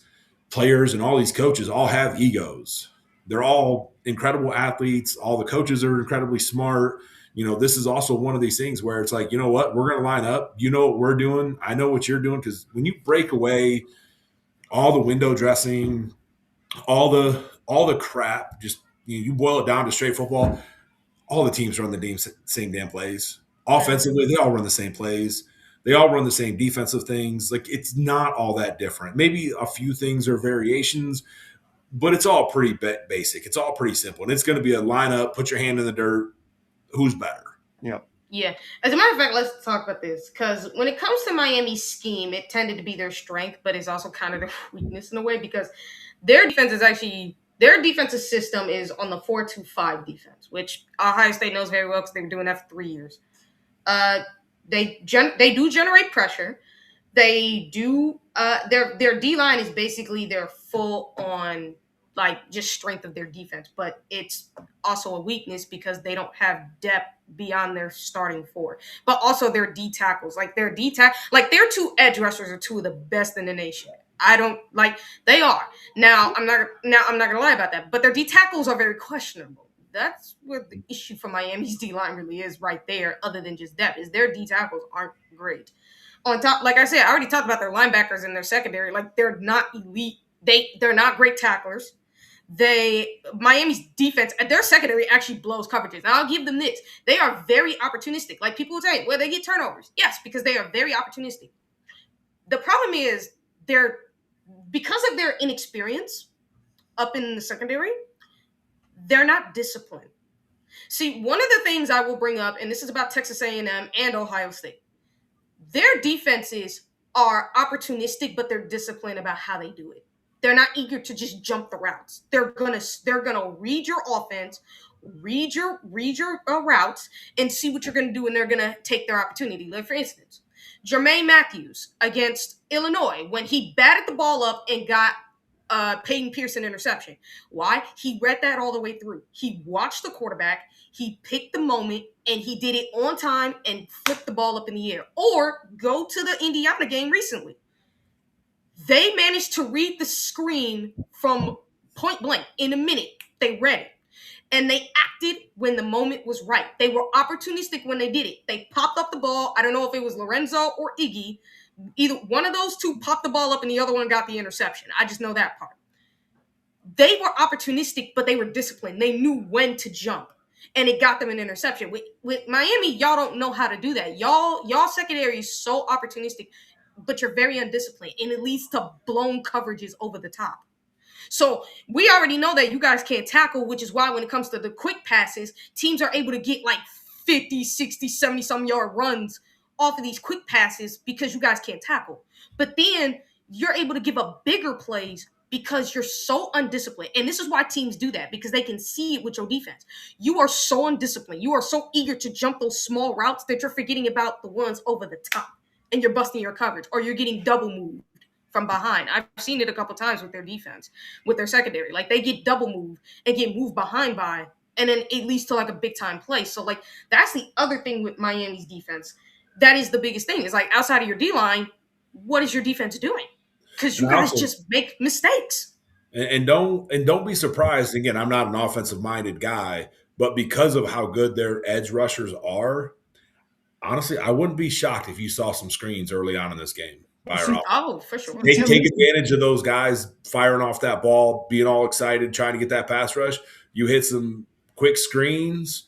players and all these coaches all have egos. They're all incredible athletes. All the coaches are incredibly smart. This is also one of these things where it's like, you know what, we're going to line up. You know what we're doing. I know what you're doing. Because when you break away all the window dressing, all the crap, just you boil it down to straight football, all the teams run the same damn plays. Offensively, they all run the same plays. They all run the same defensive things. Like, it's not all that different. Maybe a few things are variations, but it's all pretty basic. It's all pretty simple. And it's going to be a lineup, put your hand in the dirt. Who's better? Yep. Yeah. As a matter of fact, let's talk about this. Because when it comes to Miami's scheme, it tended to be their strength, but it's also kind of their weakness in a way because their defensive system is on the 4-2-5 defense, which Ohio State knows very well because they've been doing that for 3 years. They do generate pressure. They do their D-line is basically their full on just strength of their defense, but it's also a weakness because they don't have depth beyond their starting four. But also their D tackles, their two edge rushers are two of the best in the nation. They are. Now I'm not gonna lie about that, but their D tackles are very questionable. That's what the issue for Miami's D-line really is right there, other than just depth, is their D tackles aren't great. On top, like I said, I already talked about their linebackers and their secondary. They're not elite. They're not great tacklers. Miami's defense, their secondary actually blows coverages. And I'll give them this. They are very opportunistic. Like people would say, well, they get turnovers. Yes, because they are very opportunistic. The problem is because of their inexperience up in the secondary, they're not disciplined. See, one of the things I will bring up, and this is about Texas A&M and Ohio State, their defenses are opportunistic, but they're disciplined about how they do it. They're not eager to just jump the routes. They're gonna read your offense, read your routes, and see what you're gonna do, and they're gonna take their opportunity. Like for instance, Jermaine Matthews against Illinois, when he batted the ball up and got Peyton Pearson interception. Why? He read that all the way through. He watched the quarterback, he picked the moment, and he did it on time and flipped the ball up in the air. Or go to the Indiana game recently. They managed to read the screen from point blank in a minute. They read it. And they acted when the moment was right. They were opportunistic when they did it. They popped up the ball. I don't know if it was Lorenzo or Iggy. Either one of those two popped the ball up and the other one got the interception. I just know that part. They were opportunistic, but they were disciplined. They knew when to jump. And it got them an interception. With Miami, y'all don't know how to do that. Y'all secondary is so opportunistic, but you're very undisciplined. And it leads to blown coverages over the top. So we already know that you guys can't tackle, which is why when it comes to the quick passes, teams are able to get like 50, 60, 70 some yard runs off of these quick passes because you guys can't tackle. But then you're able to give up bigger plays because you're so undisciplined. And this is why teams do that, because they can see it with your defense. You are so undisciplined. You are so eager to jump those small routes that you're forgetting about the ones over the top and you're busting your coverage or you're getting double moved from behind. I've seen it a couple times with their defense, with their secondary. Like they get double moved and get moved behind by, and then it leads to like a big time play. So like that's the other thing with Miami's defense. That is the biggest thing. Is like outside of your D line, what is your defense doing? Because you guys just make mistakes. And don't be surprised. Again, I'm not an offensive minded guy, but because of how good their edge rushers are, honestly, I wouldn't be shocked if you saw some screens early on in this game. Oh, for sure. Take advantage of those guys firing off that ball, being all excited, trying to get that pass rush. You hit some quick screens,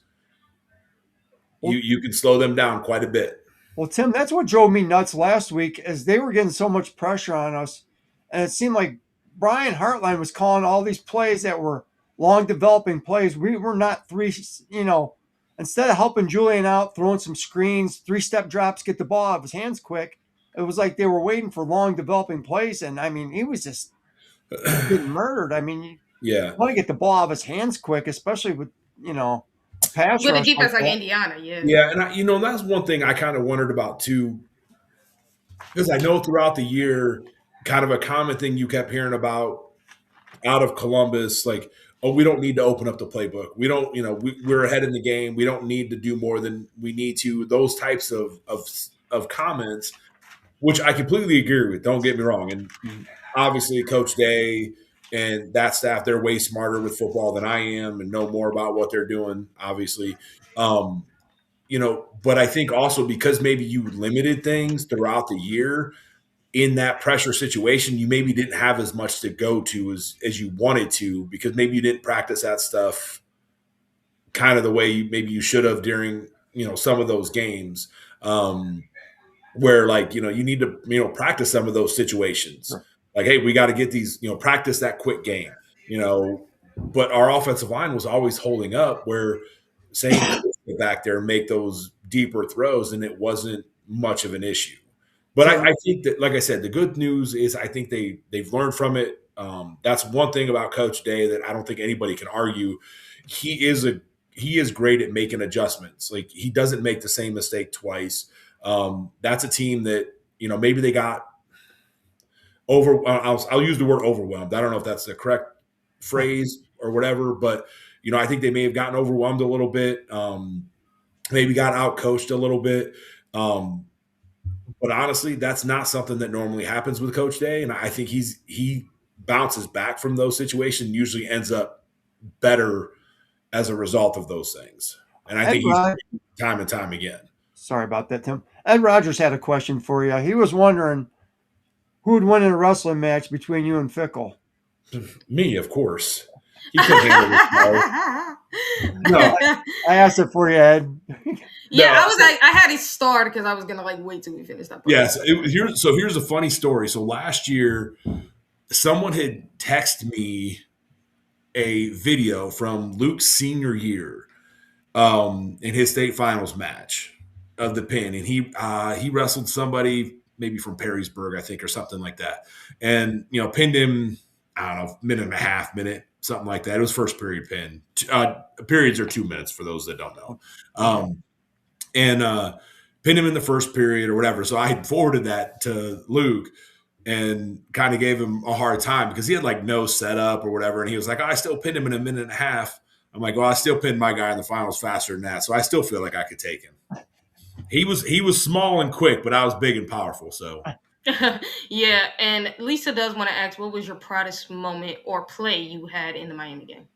you can slow them down quite a bit. Well, Tim, that's what drove me nuts last week is they were getting so much pressure on us. And it seemed like Brian Hartline was calling all these plays that were long developing plays. We were not instead of helping Julian out, throwing some screens, 3-step drops, get the ball out of his hands quick. It was like they were waiting for long developing plays. And I mean, he was just getting murdered. I mean, you want to get the ball out of his hands quick, especially with, a pass with rush a defense like Indiana. Yeah. Yeah. And that's one thing I kind of wondered about too, because I know throughout the year, kind of a common thing you kept hearing about out of Columbus, like, oh, we don't need to open up the playbook. We don't, we're ahead in the game. We don't need to do more than we need to. Those types of comments, which I completely agree with. Don't get me wrong. And obviously Coach Day and that staff, they're way smarter with football than I am and know more about what they're doing, obviously. But I think also because maybe you limited things throughout the year in that pressure situation, you maybe didn't have as much to go to as you wanted to, because maybe you didn't practice that stuff kind of the way maybe you should have during, some of those games. Where like, you need to, practice some of those situations. Sure. Like, hey, we got to get these, practice that quick game, but our offensive line was always holding up where saying back there, make those deeper throws. And it wasn't much of an issue, but I think that, like I said, the good news is I think they've learned from it. That's one thing about Coach Day that I don't think anybody can argue. He is great at making adjustments. Like he doesn't make the same mistake twice. That's a team that, maybe they got I'll use the word overwhelmed. I don't know if that's the correct phrase or whatever, but, I think they may have gotten overwhelmed a little bit. Maybe got out coached a little bit. But honestly, that's not something that normally happens with Coach Day. And I think he bounces back from those situations, usually ends up better as a result of those things. And I think he's time and time again. Sorry about that, Tim. Ed Rogers had a question for you. He was wondering who would win in a wrestling match between you and Fickle. Me, of course. He couldn't handle this. No, I asked it for you, Ed. Yeah, no. I was like, I had it started because I was gonna wait till we finished that. Yes. Here's a funny story. So last year, someone had texted me a video from Luke's senior year in his state finals match of the pin, and he wrestled somebody maybe from Perrysburg, I think, or something like that, and pinned him. I don't know, minute and a half, something like that. It was first period pin. Periods are 2 minutes for those that don't know. And pinned him in the first period or whatever. So I had forwarded that to Luke, and kind of gave him a hard time because he had like no setup or whatever. And he was like, oh, I still pinned him in a minute and a half. I'm like, well, I still pinned my guy in the finals faster than that. So I still feel like I could take him. He was small and quick, but I was big and powerful. So Yeah, and Lisa does want to ask, what was your proudest moment or play you had in the Miami game?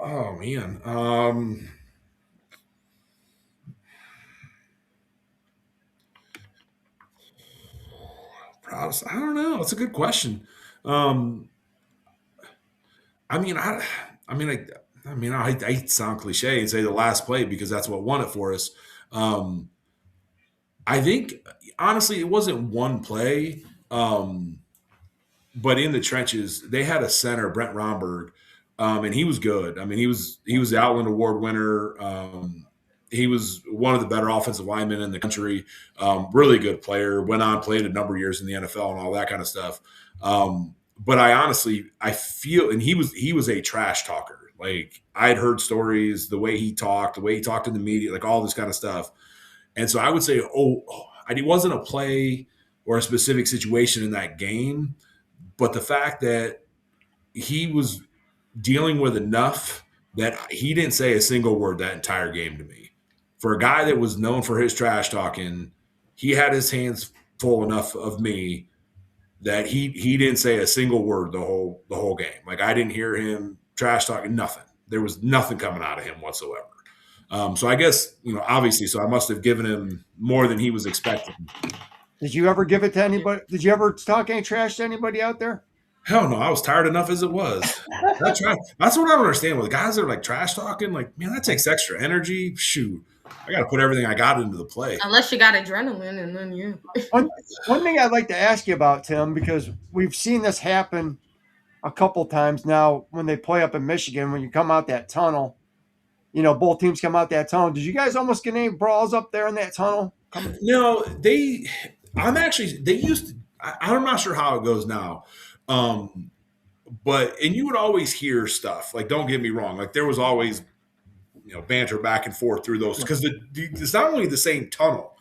oh man. Proudest, I don't know. It's a good question. Um, I mean, I hate to sound cliche and say the last play because that's what won it for us. Um, I think honestly, it wasn't one play, but in the trenches, they had a center, Brent Romberg, and he was good. I mean, he was the Outland Award winner. He was one of the better offensive linemen in the country. Really good player. Went on, played a number of years in the NFL and all that kind of stuff. But I feel, and he was a trash talker. Like I had heard stories, the way he talked in the media, like all this kind of stuff. And so I would say, it wasn't a play or a specific situation in that game, but the fact that he was dealing with enough that he didn't say a single word that entire game to me. For a guy that was known for his trash talking, he had his hands full enough of me that he didn't say a single word the whole game. Like I didn't hear him trash talking, nothing. There was nothing coming out of him whatsoever. So I guess, obviously, so I must have given him more than he was expecting. Did you ever give it to anybody? Did you ever talk any trash to anybody out there? Hell no, I was tired enough as it was. That's what I don't understand with guys that are like trash talking. Like, man, that takes extra energy. Shoot, I got to put everything I got into the play. Unless you got adrenaline, and then you. One thing I'd like to ask you about, Tim, because we've seen this happen a couple times now when they play up in Michigan, when you come out that tunnel, both teams come out that tunnel. Did you guys almost get any brawls up there in that tunnel? No, they used to, I'm not sure how it goes now. But you would always hear stuff. Like, don't get me wrong. Like there was always, banter back and forth through those because it's not only the same tunnel.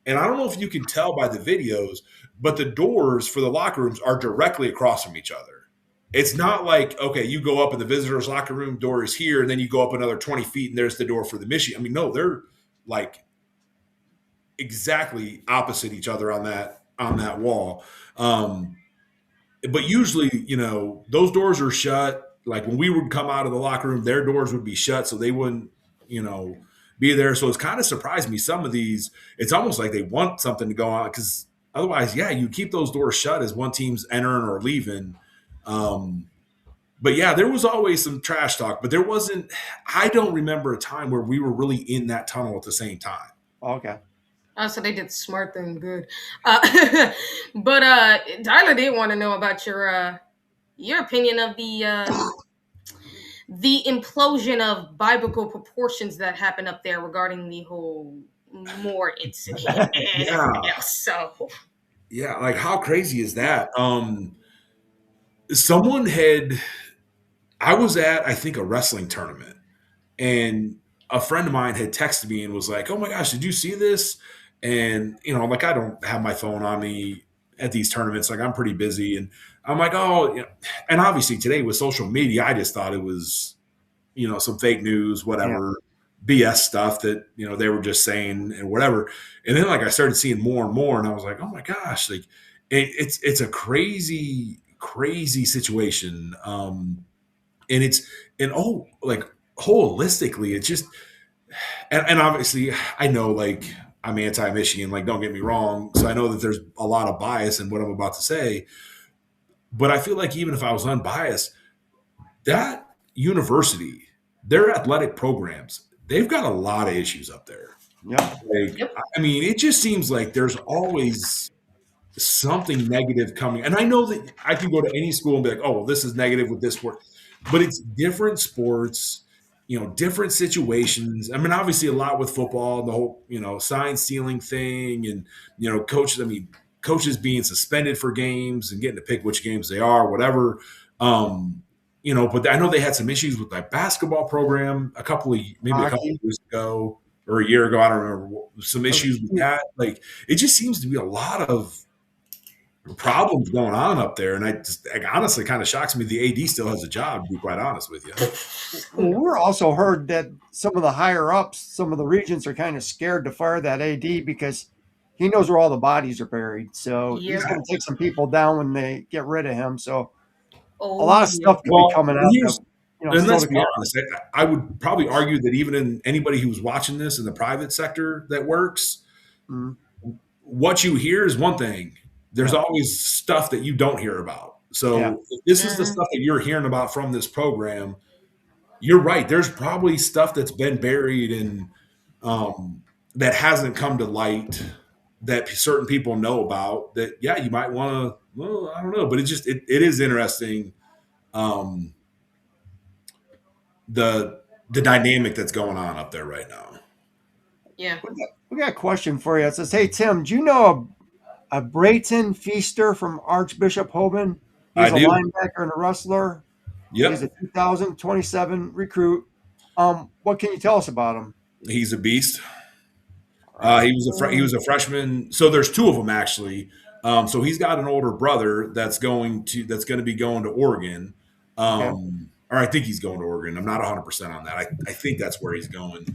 And I don't know if you can tell by the videos, but the doors for the locker rooms are directly across from each other. It's not like, okay, you go up in the visitors' locker room, door is here, and then you go up another 20 feet and there's the door for the Michigan. I mean, no, they're like exactly opposite each other on that wall. But usually, those doors are shut. Like when we would come out of the locker room, their doors would be shut, so they wouldn't, be there. So it's kind of surprised me. Some of these, it's almost like they want something to go on because otherwise, yeah, you keep those doors shut as one team's entering or leaving. But yeah, there was always some trash talk, but there wasn't. I don't remember a time where we were really in that tunnel at the same time. Okay. So they did the smart thing good. But Tyler did want to know about your opinion of the implosion of biblical proportions that happened up there regarding the whole Moore incident and everything else. So yeah, like how crazy is that? I was at, I think, a wrestling tournament, and a friend of mine had texted me and was like, "Oh my gosh, did you see this?" And like I don't have my phone on me at these tournaments. Like I'm pretty busy, and I'm like, "Oh," and obviously today with social media, I just thought it was, some fake news, whatever, BS stuff that they were just saying and whatever. And then like I started seeing more and more, and I was like, "Oh my gosh!" Like it's a crazy situation. Like holistically, it's just, and obviously I know like I'm anti-Michigan, like don't get me wrong. So I know that there's a lot of bias in what I'm about to say, but I feel like even if I was unbiased, that university, their athletic programs, they've got a lot of issues up there. Yeah. I mean, it just seems like there's always something negative coming. And I know that I can go to any school and be like, oh, well, this is negative with this sport. But it's different sports, different situations. I mean, obviously a lot with football, the whole, sign stealing thing and, coaches being suspended for games and getting to pick which games they are, whatever. But I know they had some issues with that basketball program a couple of years ago or a year ago. I don't remember, some issues with that. Like, it just seems to be a lot of problems going on up there, and honestly kind of shocks me the AD still has a job, to be quite honest with you. Well, we're also heard that some of the higher ups, some of the regents are kind of scared to fire that AD because he knows where all the bodies are buried. So he's Yep. going to take some people down when they get rid of him. So a Oh, lot of yeah. stuff could be coming out. Here's, and still let's to be come. honest, I would probably argue that even in anybody who's watching this in the private sector that works, Mhm. what you hear is one thing. There's Yeah. always stuff that you don't hear about. So Yeah. if this is the stuff that you're hearing about from this program, you're right. There's probably stuff that's been buried and that hasn't come to light that certain people know about that. Yeah, you might want to, well, I don't know, but it is interesting. The dynamic that's going on up there right now. Yeah. We got a question for you. It says, "Hey Tim, do you know a Brayton Feaster from Archbishop Hoban? I He's a do. linebacker and a wrestler. He's a Yep. 2027 recruit. What can you tell us about him?" He's a beast. He was a freshman. So there's two of them actually. So he's got an older brother that's going to be going to Oregon. Okay. Or I think he's going to Oregon. I'm not 100% on that. I think that's where he's going.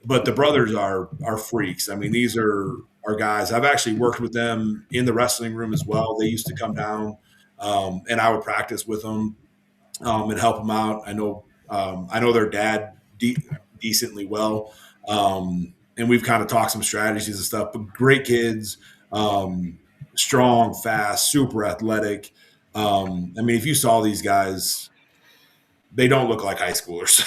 But the brothers are freaks. I mean, these are guys. I've actually worked with them in the wrestling room as well. They used to come down, and I would practice with them and help them out. I know their dad decently well, and we've kind of talked some strategies and stuff. But great kids, strong, fast, super athletic. I mean, if you saw these guys, they don't look like high schoolers.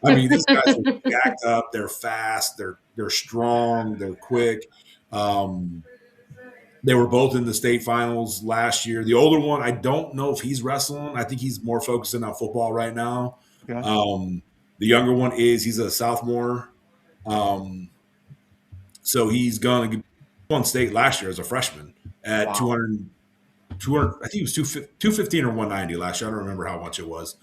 I mean, these guys are jacked up. They're fast. They're strong. They're quick. They were both in the state finals last year. The older one, I don't know if he's wrestling. I think he's more focusing on football right now. Okay. The younger one he's a sophomore. So he's going to won state last year as a freshman at 200. I think it was 215 or 190 last year. I don't remember how much it was.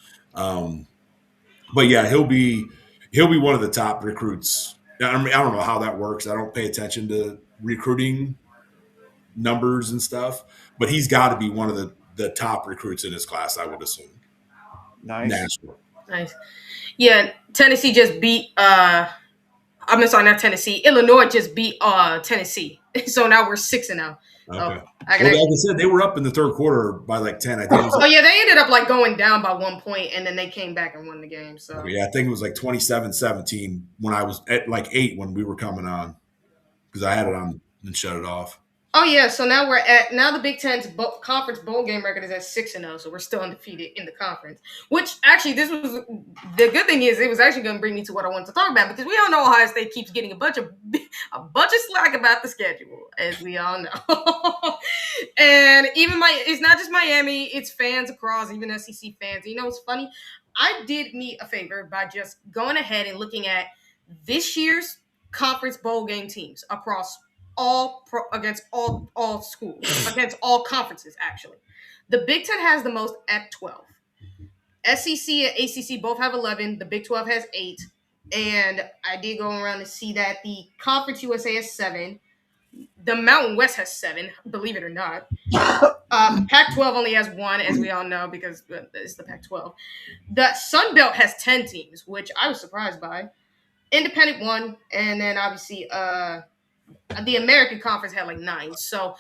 But yeah, he'll be one of the top recruits. I don't know how that works. I don't pay attention to recruiting numbers and stuff, but he's got to be one of the top recruits in his class, I would assume. Nice. National. Nice. Yeah, Tennessee just beat I'm sorry, not Tennessee. Illinois just beat Tennessee. So now we're 6-0. Okay. Oh, Well, like I said, they were up in the third quarter by like 10. I think it was yeah, they ended up like going down by 1 point, and then they came back and won the game. So yeah, I think it was like 27-17 when I was at like 8 when we were coming on because I had it on and shut it off. Oh yeah, so now the Big Ten's conference bowl game record is at 6-0, so we're still undefeated in the conference. Which actually, this was the good thing is it was actually going to bring me to what I wanted to talk about because we all know Ohio State keeps getting a bunch of slack about the schedule, as we all know. And even it's not just Miami, it's fans across, even SEC fans. You know what's funny? I did me a favor by just going ahead and looking at this year's conference bowl game teams across against all schools, against all conferences, actually. The Big Ten has the most at 12. SEC and ACC both have 11. The Big 12 has 8. And I did go around and see that the Conference USA has 7. The Mountain West has 7, believe it or not. Pac-12 only has 1, as we all know, because it's the Pac-12. The Sun Belt has 10 teams, which I was surprised by. Independent 1, and then obviously the American Conference had like 9. So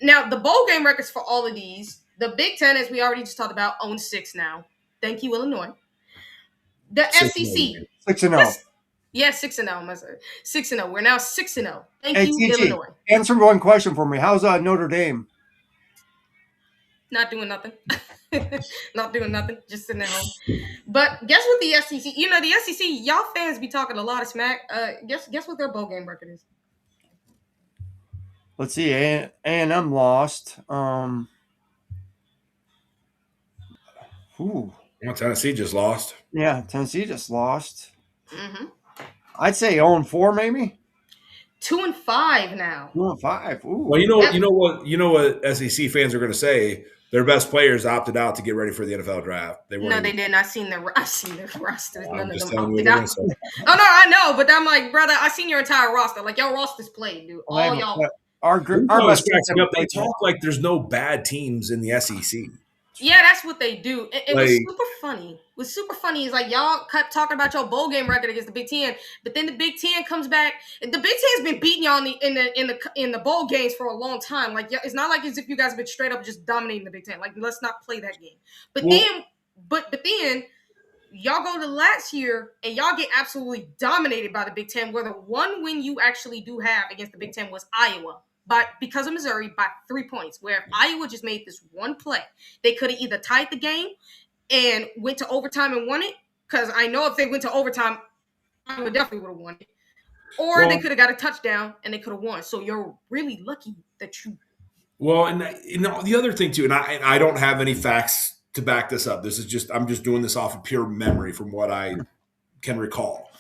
now the bowl game records for all of these, the Big Ten, as we already just talked about, owns 6 now. Thank you, Illinois. The SEC 6-0. Yeah, 6-0. 6-0. We're now 6-0. Thank Hey, you, TT, Illinois. answer one question for me. How's Notre Dame? Not doing nothing. Not doing nothing. Just sitting at home. But guess what the SEC? You know the SEC. Y'all fans be talking a lot of smack. Guess what their bowl game record is? Let's see. A&M lost. Tennessee just lost. Yeah, Tennessee just lost. Mm-hmm. I'd say 0-4 maybe. 2-5 now. 2-5. Ooh. Well, you know what SEC fans are going to say. Their best players opted out to get ready for the NFL draft. They didn't. I've seen their rosters. None of them opted out. Oh no, I know, but I'm like, brother, I seen your entire roster. Like your roster's played, dude. All y'all. our best teams Cracking up. They played them. talk like there's no bad teams in the SEC. Yeah, that's what they do. It was Like- super funny. What's super funny is like y'all kept talking about your bowl game record against the Big Ten, but then the Big Ten comes back. The Big Ten's been beating y'all in the bowl games for a long time. Like it's not like as if you guys have been straight up just dominating the Big Ten. Like let's not play that game. But then y'all go to last year and y'all get absolutely dominated by the Big Ten. Where the one win you actually do have against the Big Ten was Iowa. But because of Missouri by 3 points, where if Iowa just made this one play, they could have either tied the game and went to overtime and won it. Because I know if they went to overtime, Iowa definitely would have won it. Or they could have got a touchdown and they could have won. So you're really lucky that you. Well, and the other thing too, and I don't have any facts to back this up. I'm just doing this off of pure memory from what I can recall.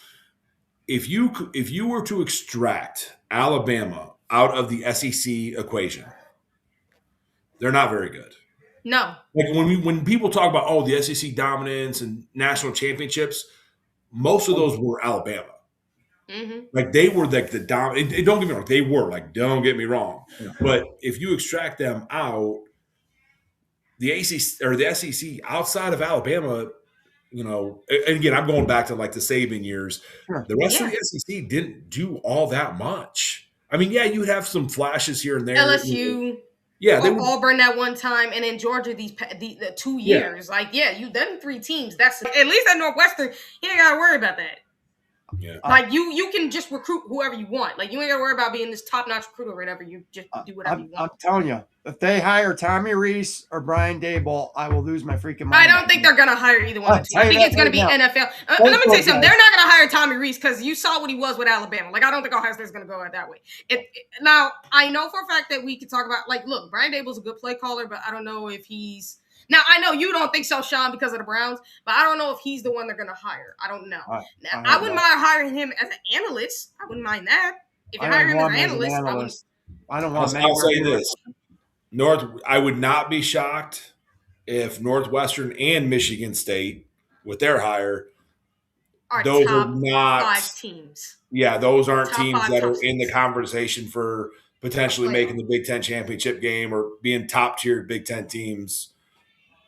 If you were to extract Alabama out of the SEC equation, they're not very good. No. Like when people talk about the SEC dominance and national championships, most of those were Alabama. Mm-hmm. Like they were like the dominant. Don't get me wrong, they were like. Don't get me wrong, but if you extract them out, the ACC or the SEC outside of Alabama, and again, I'm going back to like the Saban years. Sure. The rest of the SEC didn't do all that much. I mean, yeah, you'd have some flashes here and there. LSU. Yeah, Auburn that one time, and then Georgia the 2 years. Yeah. You them 3 teams. That's at least at Northwestern. You ain't gotta worry about that. Yeah. Like you can just recruit whoever you want. Like you ain't gotta worry about being this top-notch recruiter or whatever. You just do whatever you want. I'm telling you, if they hire Tommy Rees or Brian Dable, I will lose my freaking mind. I don't think they're gonna hire either one of the two. I think it's gonna be NFL. Let me tell you something. They're not gonna hire Tommy Rees because you saw what he was with Alabama. Like I don't think Ohio State's gonna go that way. Now I know for a fact that we could talk about look, Brian Dable's a good play caller, but I don't know if he's. Now, I know you don't think so, Sean, because of the Browns, but I don't know if he's the one they're going to hire. I don't know. I wouldn't mind hiring him as an analyst. I wouldn't mind that. If you hire him as an analyst, I don't want I'll say this. I would not be shocked if Northwestern and Michigan State, with their hire, those top are not 5 teams. Yeah, those aren't Top teams 5, that top are in the 6. conversation for potentially making the Big Ten championship game or being top-tier Big Ten teams.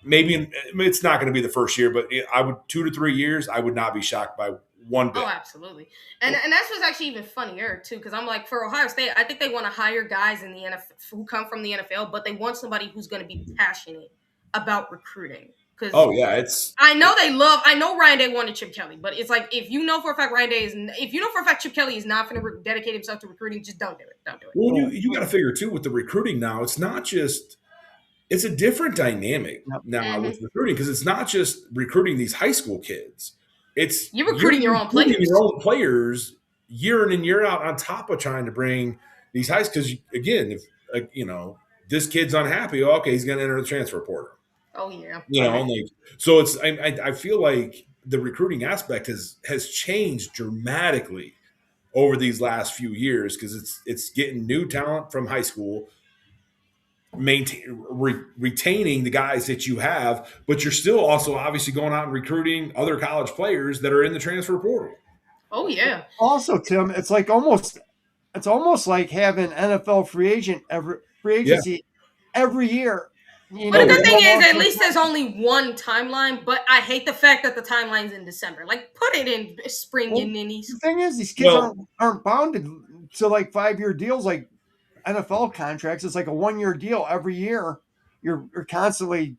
Maybe it's not going to be the first year, but I would 2 to 3 years. I would not be shocked by one bit. Oh, absolutely, and that's what's actually even funnier too, because I'm like for Ohio State, I think they want to hire guys in the NFL who come from the NFL, but they want somebody who's going to be passionate about recruiting. Because I know Ryan Day wanted Chip Kelly, but it's like if you know for a fact Chip Kelly is not going to dedicate himself to recruiting, just don't do it. Don't do it. Well, you got to figure too with the recruiting now. It's not just. It's a different dynamic now with recruiting because it's not just recruiting these high school kids. You're recruiting your own players. Your own players year in and year out on top of trying to bring these high schools. Because again, if this kid's unhappy, okay, he's going to enter the transfer portal. Oh yeah. So it's. I feel like the recruiting aspect has changed dramatically over these last few years because it's getting new talent from high school. Retaining the guys that you have, but you're still also obviously going out and recruiting other college players that are in the transfer portal. Oh yeah. Also, Tim, it's almost like having NFL free agency every year. But the good thing is, at least there's only one timeline. But I hate the fact that the timeline's in December. Like, put it in spring and ninnies. The thing is, these kids aren't bounded to 5-year deals like NFL contracts. It's like a 1-year deal every year. You're constantly,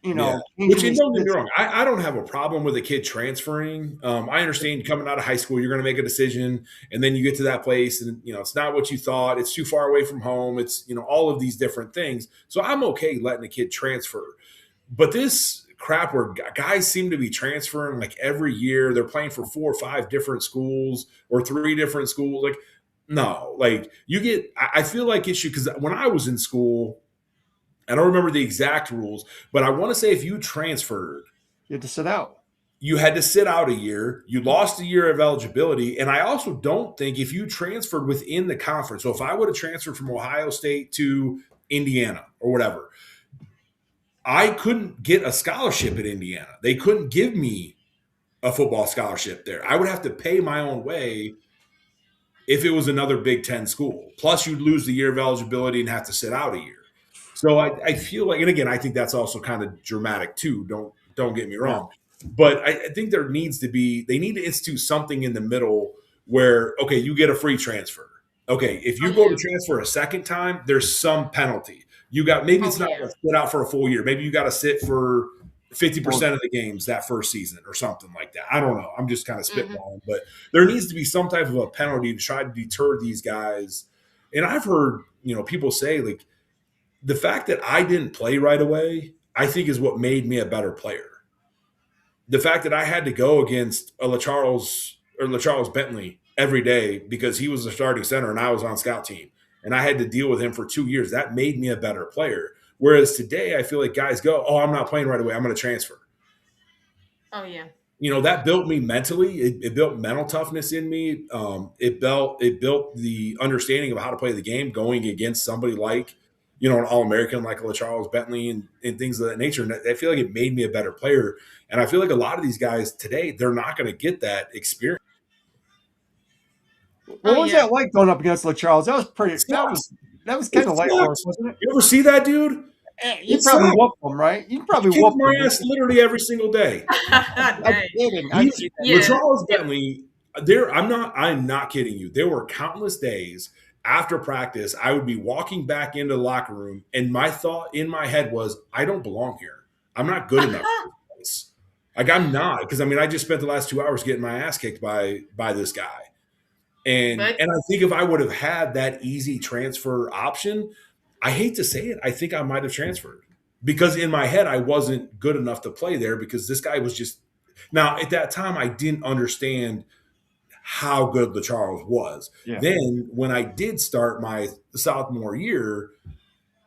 Which don't get me wrong. I don't have a problem with a kid transferring. I understand coming out of high school, you're going to make a decision, and then you get to that place, and it's not what you thought. It's too far away from home. It's all of these different things. So I'm okay letting a kid transfer. But this crap where guys seem to be transferring like every year, they're playing for 4 or 5 different schools or 3 different schools, like. No, I feel like it should, because when I was in school, I don't remember the exact rules, but I want to say if you transferred, you had to sit out. You had to sit out a year. You lost a year of eligibility. And I also don't think if you transferred within the conference, so if I would have transferred from Ohio State to Indiana or whatever, I couldn't get a scholarship at Indiana. They couldn't give me a football scholarship there. I would have to pay my own way if it was another Big Ten school. Plus, you'd lose the year of eligibility and have to sit out a year. So I feel like, and again, I think that's also kind of dramatic too. Don't get me Yeah. wrong, but I think there needs to be, they need to institute something in the middle where, okay, you get a free transfer. Okay, if you go to transfer a second time, there's some penalty. You got, maybe it's not going to sit out for a full year. Maybe you got to sit for 50% of the games that first season or something like that. I don't know. I'm just kind of spitballing, but there needs to be some type of a penalty to try to deter these guys. And I've heard, people say like the fact that I didn't play right away, I think is what made me a better player. The fact that I had to go against a LaCharles Bentley every day because he was the starting center and I was on scout team and I had to deal with him for 2 years, that made me a better player. Whereas today, I feel like guys go, "Oh, I'm not playing right away. I'm going to transfer." Oh yeah. That built me mentally. It built mental toughness in me. It built the understanding of how to play the game going against somebody like, an All-American like a Charles Bentley and things of that nature. And I feel like it made me a better player. And I feel like a lot of these guys today, they're not going to get that experience. What was that like going up against LaCharles? That was pretty. Sucks. That was kind of light work, wasn't it? You ever see that dude? You probably whoop him, right? You probably He whoop kicks my him. ass literally every single day. I'm kidding. Charles Bentley, I'm not kidding you. There were countless days after practice, I would be walking back into the locker room, and my thought in my head was, I don't belong here. I'm not good enough for this place. Like, I'm not, because I just spent the last 2 hours getting my ass kicked by this guy. And I think if I would have had that easy transfer option, I hate to say it, I think I might have transferred. Because in my head, I wasn't good enough to play there because this guy was just. Now, at that time, I didn't understand how good LaCharles was. Yeah. Then, when I did start my sophomore year,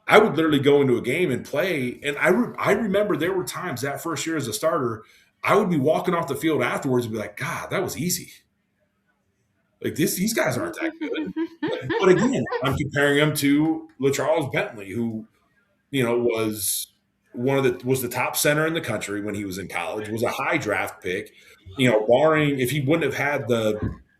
I would literally go into a game and play. And I remember there were times that first year as a starter, I would be walking off the field afterwards and be like, God, that was easy. Like these guys aren't that good. But again, I'm comparing him to LaCharles Bentley, who, was was the top center in the country when he was in college, was a high draft pick. Barring if he wouldn't have had the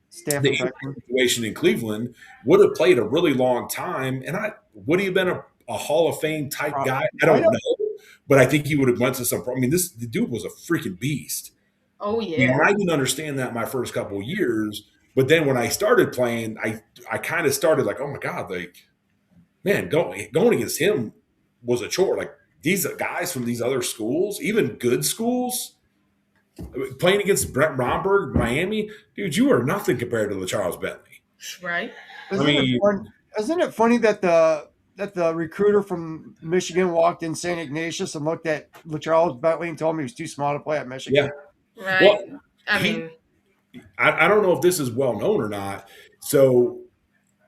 situation in Cleveland, would have played a really long time. And would he have been a Hall of Fame type guy? I don't know. But I think he would have went to some. The dude was a freaking beast. Oh yeah. I didn't understand that my first couple of years. But then when I started playing, I kind of started like, oh my God, like, man, going against him was a chore. Like these guys from these other schools, even good schools, playing against Brett Romberg, Miami, dude, you are nothing compared to LaCharles Bentley. Right. Isn't it funny that the recruiter from Michigan walked in St. Ignatius and looked at LaCharles Bentley and told him he was too small to play at Michigan? Yeah. Right. Well, I don't know if this is well known or not. So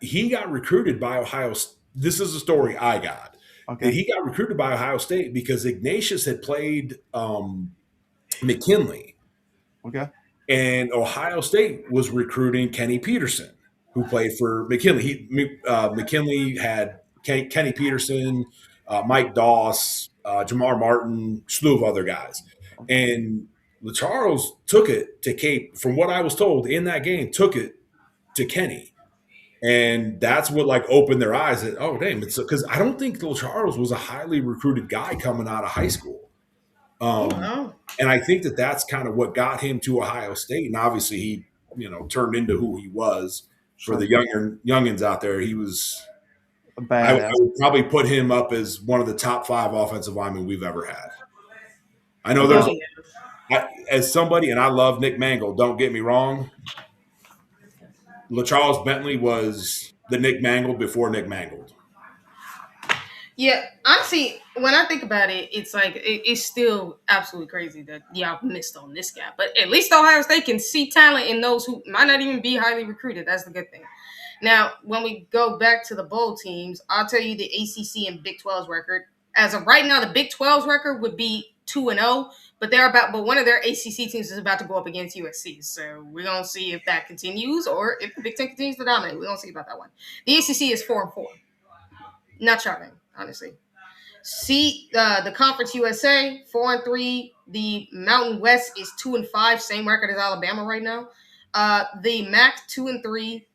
he got recruited by Ohio. This is a story I got. Okay. That he got recruited by Ohio State because Ignatius had played McKinley. Okay. And Ohio State was recruiting Kenny Peterson, who played for McKinley. McKinley had Kenny Peterson, Mike Doss, Jamar Martin, slew of other guys. And LaCharles took it to Cape, from what I was told in that game, took it to Kenny. And that's what opened their eyes that, oh, damn, it's because I don't think LaCharles was a highly recruited guy coming out of high school. And I think that's kind of what got him to Ohio State. And obviously he, turned into who he was. For the youngins out there, he was I would probably put him up as one of the top 5 offensive linemen we've ever had. I know there's as somebody, and I love Nick Mangold, don't get me wrong. LaCharles Bentley was the Nick Mangold before Nick Mangold. Yeah, honestly, when I think about it, it's it's still absolutely crazy that y'all missed on this guy. But at least Ohio State can see talent in those who might not even be highly recruited. That's the good thing. Now, when we go back to the bowl teams, I'll tell you the ACC and Big 12's record. As of right now, the Big 12's record would be 2-0, but one of their ACC teams is about to go up against USC. So we're gonna see if that continues or if the Big 10 continues to dominate. We're gonna see about that one. The ACC is 4-4. Not shocking, honestly. The Conference USA 4-3. The Mountain West is 2-5, same record as Alabama right now. The MAC 2-3.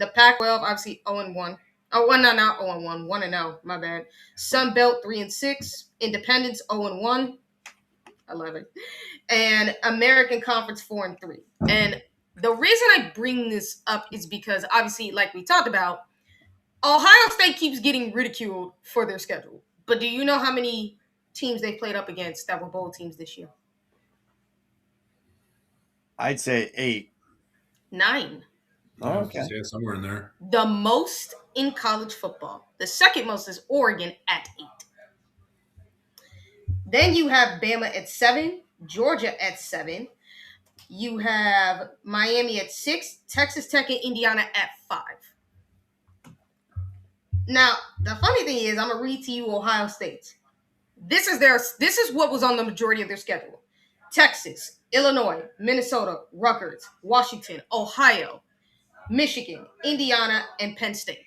The Pac-12, obviously 0-1. Oh, well, no, not 0-1. 1-0. My bad. Sun Belt 3-6. Independence 0-1. I love it. And American Conference 4-3. And the reason I bring this up is because obviously, like we talked about, Ohio State keeps getting ridiculed for their schedule. But do you know how many teams they played up against that were bowl teams this year? I'd say 8. 9. Oh, okay. Yeah, somewhere in there. The most in college football. The second most is Oregon at 8. Then you have Bama at 7, Georgia at 7. You have Miami at 6, Texas Tech and Indiana at 5. Now, the funny thing is, I'm gonna read to you Ohio State. This is what was on the majority of their schedule. Texas, Illinois, Minnesota, Rutgers, Washington, Ohio, Michigan, Indiana, and Penn State.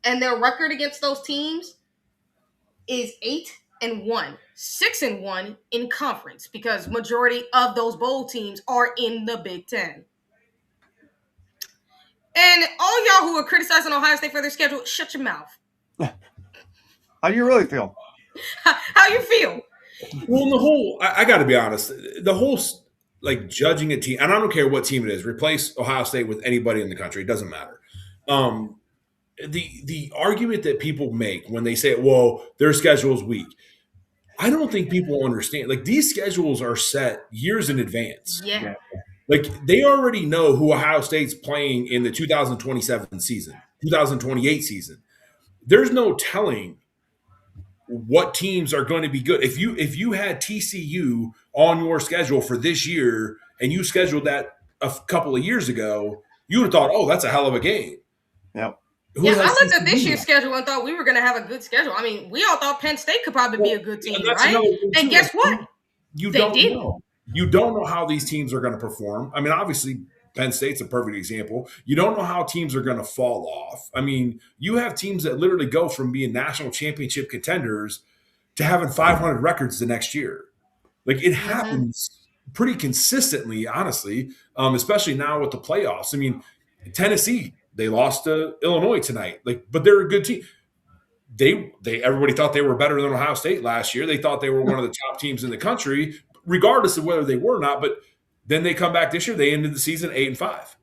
And their record against those teams is 8-1, 6-1 in conference because majority of those bowl teams are in the Big Ten. And all y'all who are criticizing Ohio State for their schedule, shut your mouth. How do you really feel? How you feel? Well, the whole, I got to be honest, the whole, like, judging a team, and I don't care what team it is, replace Ohio State with anybody in the country, it doesn't matter. The argument that people make when they say, well, their schedule is weak, I don't think people understand. Like, these schedules are set years in advance. Yeah. Like, they already know who Ohio State's playing in the 2027 season, 2028 season. There's no telling what teams are going to be good. If you had TCU on your schedule for this year and you scheduled that a couple of years ago, you would have thought, oh, that's a hell of a game. Yep. Yeah, I looked at this year's schedule and thought we were going to have a good schedule. I mean, we all thought Penn State could probably be a good team, right? And guess what? You They don't didn't. know. You don't know how these teams are going to perform. I mean, obviously, Penn State's a perfect example. You don't know how teams are going to fall off. I mean, you have teams that literally go from being national championship contenders to having 500 records the next year. Like, it happens pretty consistently, honestly, especially now with the playoffs. I mean, Tennessee, they lost to Illinois tonight. Like, but they're a good team. Everybody thought they were better than Ohio State last year. They thought they were one of the top teams in the country, regardless of whether they were or not. But then they come back this year. They ended the season 8-5.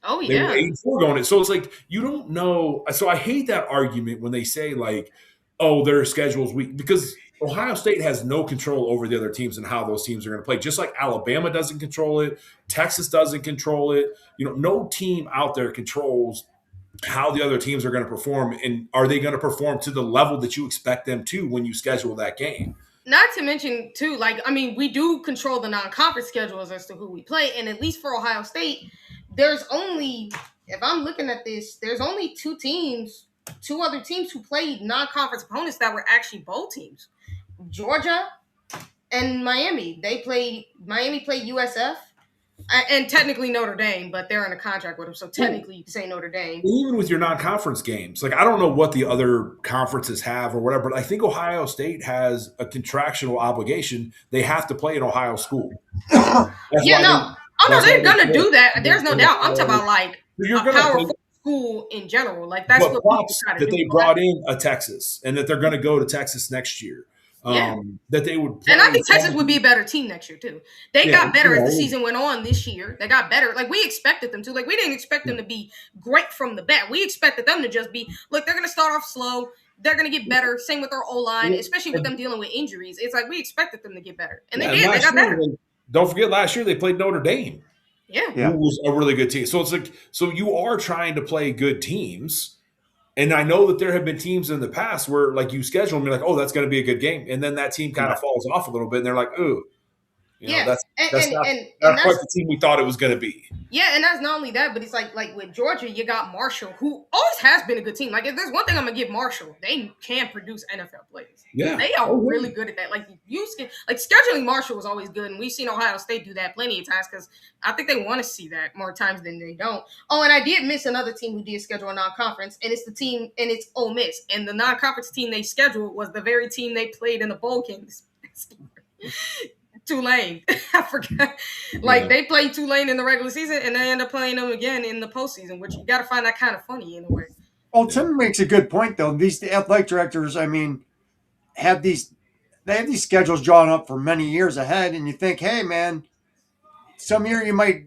Oh, They yeah. were 8-4 going in. So it's like, you don't know. So I hate that argument when they say, like, oh, their schedule's weak, because Ohio State has no control over the other teams and how those teams are going to play. Just like Alabama doesn't control it, Texas doesn't control it. You know, no team out there controls how the other teams are going to perform, and are they going to perform to the level that you expect them to when you schedule that game. Not to mention, too, like, I mean, we do control the non-conference schedules as to who we play, and at least for Ohio State, there's only, if I'm looking at this, there's only two other teams who played non-conference opponents that were actually bowl teams. Georgia and Miami. Miami played USF and technically Notre Dame, but they're in a contract with them, so technically you can say Notre Dame. Even with your non-conference games, like, I don't know what the other conferences have or whatever, but I think Ohio State has a contractual obligation. They have to play an Ohio school. No, they're gonna do that. There's no doubt. I'm talking about like a powerful school in general. Like, that's what people try to do. That they brought in a Texas, and that they're going to go to Texas next year. That they would play. And I think Texas would be a better team next year too. They got better as the season went on this year. They got better. Like, we expected them to. Like, we didn't expect them to be great from the bat. We expected them to just be, look, they're going to start off slow. They're going to get better. Same with our O-line, especially with them dealing with injuries. It's like we expected them to get better. And they did. They got better. Don't forget, last year they played Notre Dame. Yeah. Who was a really good team. So it's like, so you are trying to play good teams. And I know that there have been teams in the past where, like, you schedule them, you're like, oh, that's going to be a good game. And then that team kind of falls off a little bit, and they're like, ooh. That's not quite the team we thought it was going to be. Yeah, and that's not only that, but it's like with Georgia, you got Marshall, who always has been a good team. Like, if there's one thing I'm going to give Marshall, they can produce NFL players. Yeah. They are really good at that. Like, scheduling Marshall was always good, and we've seen Ohio State do that plenty of times because I think they want to see that more times than they don't. Oh, and I did miss another team who did schedule a non-conference, and it's Ole Miss. And the non-conference team they scheduled was the very team they played in the bowl game this year. Tulane. I forgot. They play Tulane in the regular season, and they end up playing them again in the postseason, which you got to find that kind of funny in a way. Well, Tim makes a good point though. These athletic directors, I mean, have these schedules drawn up for many years ahead, and you think, hey, man, some year you might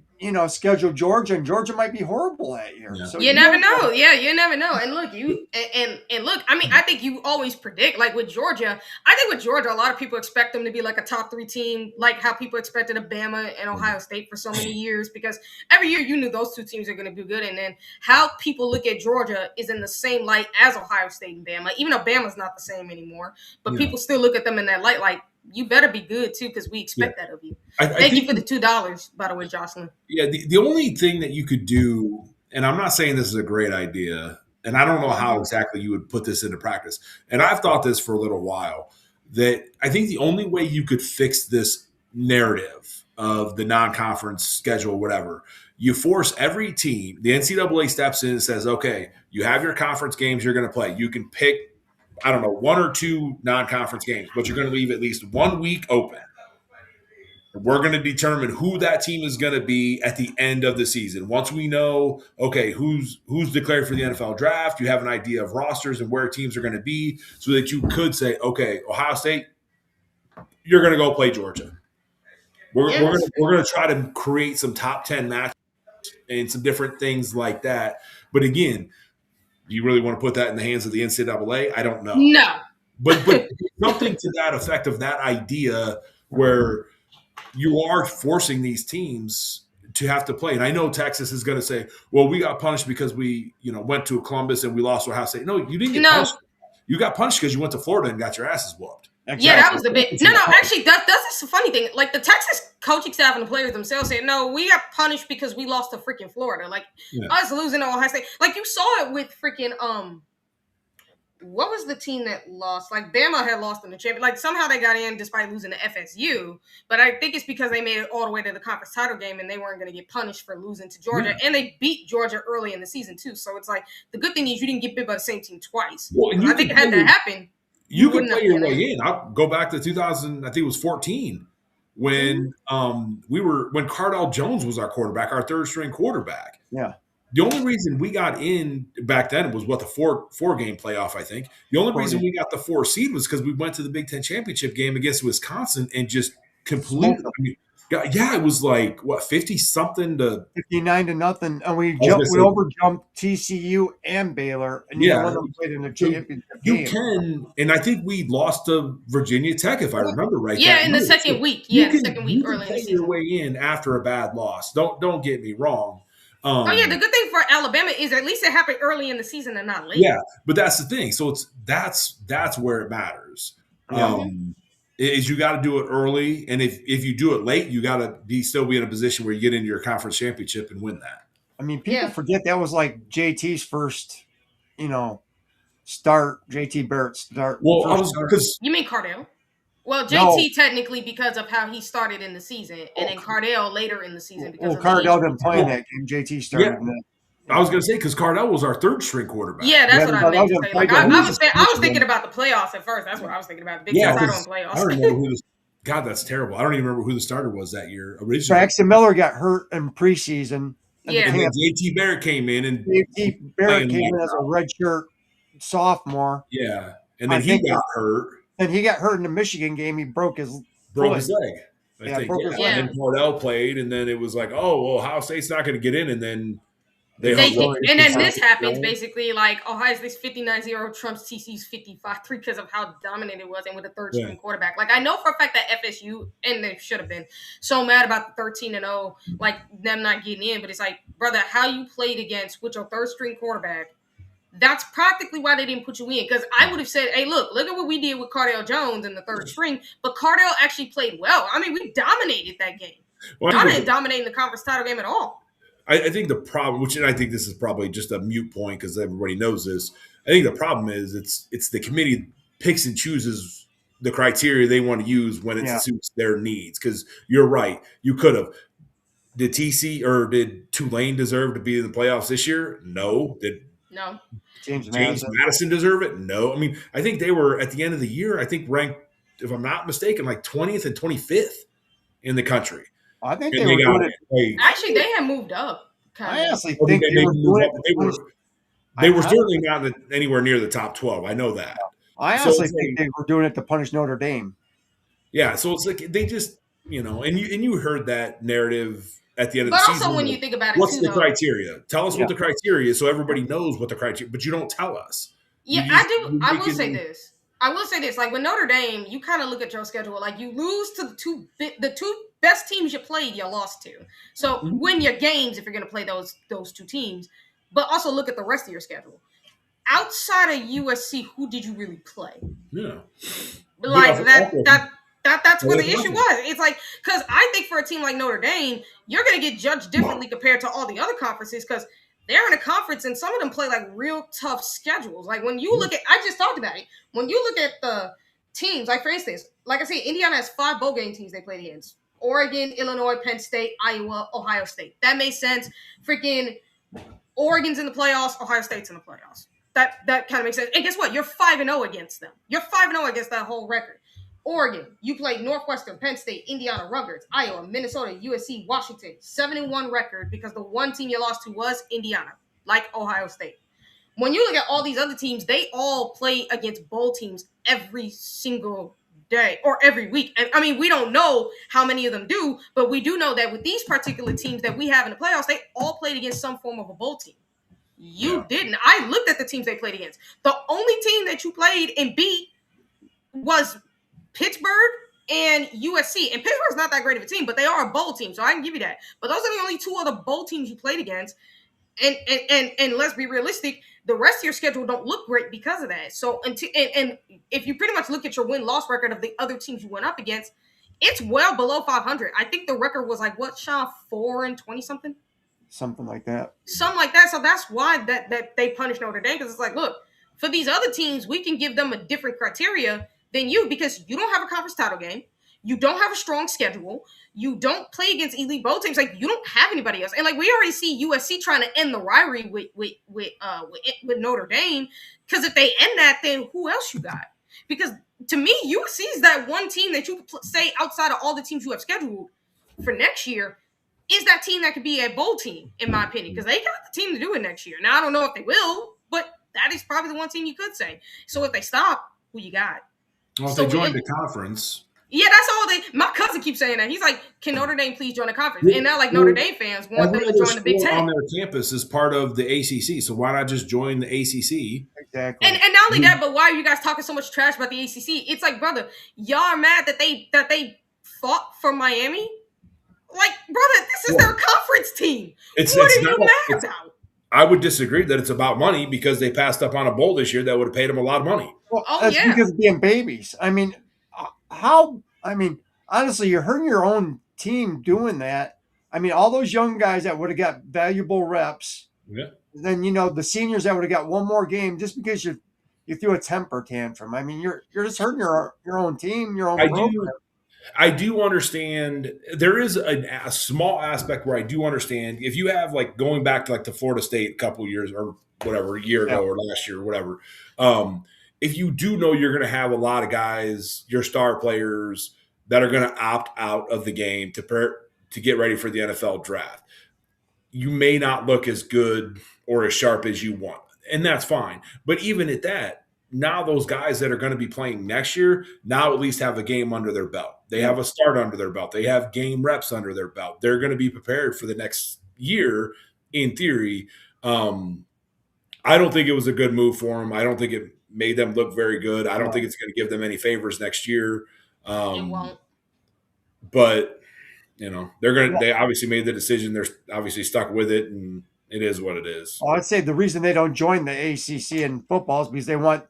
schedule Georgia, and Georgia might be horrible that year. Yeah. So you never know. Yeah, you never know. And look, and look. I mean, I think you always predict. Like with Georgia, I think with Georgia, a lot of people expect them to be like a top 3 team, like how people expected Alabama and Ohio State for so many years. Because every year you knew those 2 teams are going to be good, and then how people look at Georgia is in the same light as Ohio State and Bama. Even though Bama's not the same anymore, but people still look at them in that light. Like, you better be good too, because we expect that of you. Thank you for the $2, by the way, Jocelyn. Yeah, the only thing that you could do, and I'm not saying this is a great idea, and I don't know how exactly you would put this into practice, and I've thought this for a little while, that I think the only way you could fix this narrative of the non-conference schedule, whatever, you force every team, the NCAA steps in and says, okay, you have your conference games you're going to play. You can pick, I don't know, 1 or 2 non-conference games, but you're going to leave at least 1 week open. We're going to determine who that team is going to be at the end of the season. Once we know, okay, who's declared for the NFL draft, you have an idea of rosters and where teams are going to be, so that you could say, okay, Ohio State, you're going to go play Georgia. We're going to try to create some top 10 matches and some different things like that. But again, do you really want to put that in the hands of the NCAA? I don't know. No. But something to that effect of that idea where you are forcing these teams to have to play. And I know Texas is going to say, well, we got punished because we, went to Columbus and we lost to Ohio State. No, you didn't get punished. You got punished because you went to Florida and got your asses whooped. Exactly. Yeah, that was the big. No, actually, that's the funny thing. Like, the Texas coaching staff and the players themselves say, no, we got punished because we lost to freaking Florida. Like, us losing to Ohio State. Like, you saw it with freaking what was the team that lost? Like, Bama had lost in the championship. Like, somehow they got in despite losing to FSU. But I think it's because they made it all the way to the conference title game and they weren't going to get punished for losing to Georgia. Yeah. And they beat Georgia early in the season, too. So it's like, the good thing is you didn't get bit by the same team twice. Well, I think had that happened, you could play your way in. I'll go back to 2000, I think it was 14, when when Cardell Jones was our quarterback, our third string quarterback. Yeah. The only reason we got in back then was the four game playoff, I think. The only reason we got the 4 seed was because we went to the Big Ten championship game against Wisconsin and just completely. It was like 50-something to 59-0, and we overjumped TCU and Baylor, and neither one of them played in the championship game. You can, and I think we lost to Virginia Tech, if I remember right. Yeah, in the second week. Yeah, the second week early in the season. You can play your way in after a bad loss. Don't get me wrong. The good thing for Alabama is at least it happened early in the season and not late. Yeah, but that's the thing. So that's where it matters. Is you got to do it early, and if you do it late, you got to still be in a position where you get into your conference championship and win that. I mean, people forget that was like JT's first, start. JT Barrett's start. Well, because you mean Cardell? Well, JT technically because of how he started in the season, and then Cardell later in the season because Cardell didn't play in that game. JT started in that. I was going to say because Cardell was our third string quarterback. Yeah, that's what I meant to say. Like, I was thinking about the playoffs at first. That's what I was thinking about. Big Ten title and playoffs. I don't remember God, that's terrible. I don't even remember who the starter was that year originally. Braxton Miller got hurt in preseason. Yeah, and then JT Barrett came in and JT Barrett came in as a redshirt sophomore. Yeah, and then he got hurt. And he got hurt in the Michigan game. He broke his leg. I think. And then Cordell played, and then it was like, oh, well, Ohio State's not going to get in, and then and then this happens basically like Ohio State's 59-0 trumps TCU's 55-3 because of how dominant it was and with a third string quarterback. Like, I know for a fact that FSU, and they should have been so mad about the 13-0, like them not getting in, but it's like, brother, how you played against with your third string quarterback. That's practically why they didn't put you in. Because I would have said, hey, look at what we did with Cardell Jones in the third string. But Cardell actually played well. I mean, we dominated that game. Well, I didn't dominate the conference title game at all. I think the problem, and I think this is probably just a mute point because everybody knows this. I think the problem is it's the committee picks and chooses the criteria they want to use when it suits their needs. Because you're right. You could have. Did did Tulane deserve to be in the playoffs this year? No. No. James Madison deserve it? No. I mean, I think they were at the end of the year, I think ranked, if I'm not mistaken, like 20th and 25th. in the country. I think And they were they got doing it. Actually, they had moved up. I honestly Or did think they they maybe were move doing up? it. They were I- certainly not anywhere near the top 12. I know that. I So honestly it's think they were doing it to punish Notre Dame. yeah, so it's like they just, and you heard that narrative at the end of the But season. also, when you think about it, What's too, the though. criteria? Tell us Yeah. what the criteria is so everybody knows what the criteria. But you don't tell us. Yeah, You just- I do. you're I will making- say this. Like with Notre Dame, you kind of look at your schedule. Like you lose to the two best teams you played, you lost to. So Mhm. win your games if you're going to play those two teams. But also look at the rest of your schedule. Outside of USC, who did you really play? Yeah. Like Yeah, that's where the Yeah, issue was. It's like, because I think for a team like Notre Dame, you're going to get judged differently compared to all the other conferences because they're in a conference and some of them play like real tough schedules. Like when you look at, I just talked about it. When you look at the teams, like for instance, like I say, Indiana has 5 bowl game teams they played against: Oregon, Illinois, Penn State, Iowa, Ohio State. That makes sense. Freaking Oregon's in the playoffs, Ohio State's in the playoffs. That kind of makes sense. And guess what? You're 5-0 against them. You're 5-0 against that whole record. Oregon, you played Northwestern, Penn State, Indiana, Rutgers, Iowa, Minnesota, USC, Washington. 7-1 record because the one team you lost to was Indiana, like Ohio State. When you look at all these other teams, they all play against bowl teams every single day or every week. And I mean, we don't know how many of them do, but we do know that with these particular teams that we have in the playoffs, they all played against some form of a bowl team. You didn't. I looked at the teams they played against. The only team that you played and beat was Pittsburgh and USC. And Pittsburgh's not that great of a team, but they are a bowl team, so I can give you that. But those are the only 2 other bowl teams you played against. And let's be realistic, the rest of your schedule don't look great because of that. So and if you pretty much look at your win-loss record of the other teams you went up against, it's well below 500. I think the record was like what, Sean, 4-20 something? Something like that. Something like that. So that's why that they punish Notre Dame, because it's like, look, for these other teams, we can give them a different criteria than you because you don't have a conference title game. You don't have a strong schedule. You don't play against elite bowl teams. Like, you don't have anybody else. And like, we already see USC trying to end the rivalry with Notre Dame, because if they end that, then who else you got? Because to me, USC is that one team that you could say outside of all the teams you have scheduled for next year is that team that could be a bowl team, in my opinion, because they got the team to do it next year. Now, I don't know if they will, but that is probably the one team you could say. So if they stop, who you got? Well, if So they joined the conference. Yeah, that's all my cousin keeps saying that. He's like, can Notre Dame please join the conference? And now, like, Notre Dame fans want them to join the Big Ten. On their campus is part of the ACC, so why not just join the ACC? Exactly. And not only that, but why are you guys talking so much trash about the ACC? It's like, brother, y'all are mad that they fought for Miami? Like, brother, this is their conference team. What are you mad about? I would disagree that it's about money because they passed up on a bowl this year that would have paid them a lot of money. Well, that's because of being babies. I mean, honestly, you're hurting your own team doing that. I mean, all those young guys that would have got valuable reps. Yeah. Then, the seniors that would have got one more game just because you threw a temper tantrum. I mean, you're just hurting your own team, your own program. I do understand. There is a small aspect where I do understand. If you have, like, going back to like the Florida State a couple years or whatever, a year ago or last year or whatever, if you do know you're going to have a lot of guys, your star players, that are going to opt out of the game to get ready for the NFL draft, you may not look as good or as sharp as you want, and that's fine. But even at that, now those guys that are going to be playing next year now at least have a game under their belt. They have a start under their belt. They have game reps under their belt. They're going to be prepared for the next year, in theory. I don't think it was a good move for them. I don't think it made them look very good. I don't think it's going to give them any favors next year. It won't. But they obviously made the decision. They're obviously stuck with it, and it is what it is. Well, I'd say the reason they don't join the ACC in football is because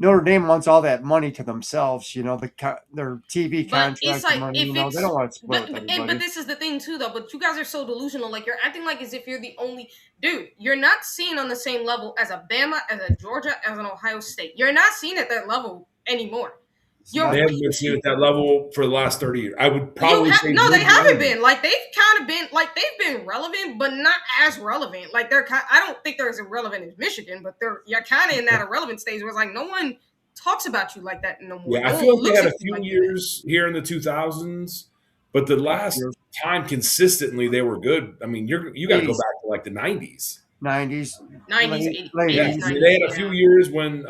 Notre Dame wants all that money to themselves. Their TV contract money. They don't want to split with everybody. But this is the thing too, though. But you guys are so delusional. Like, you're acting like as if you're the only dude. You're not seen on the same level as a Bama, as a Georgia, as an Ohio State. You're not seen at that level anymore. They haven't been seen at that level for the last 30 years. I would probably say no, they haven't been. Like, they've kind of been like they've been relevant, but not as relevant. Like, I don't think they're as irrelevant as Michigan, but you're kind of in that irrelevant stage where it's like no one talks about you like that no more. Yeah, I feel like they had a few years here in the 2000s But the last time consistently they were good. I mean, you got to go 80s. back to like the 90s. 90s, 90s, late 80s, Yeah, 80s. 90s, they had a yeah. few years when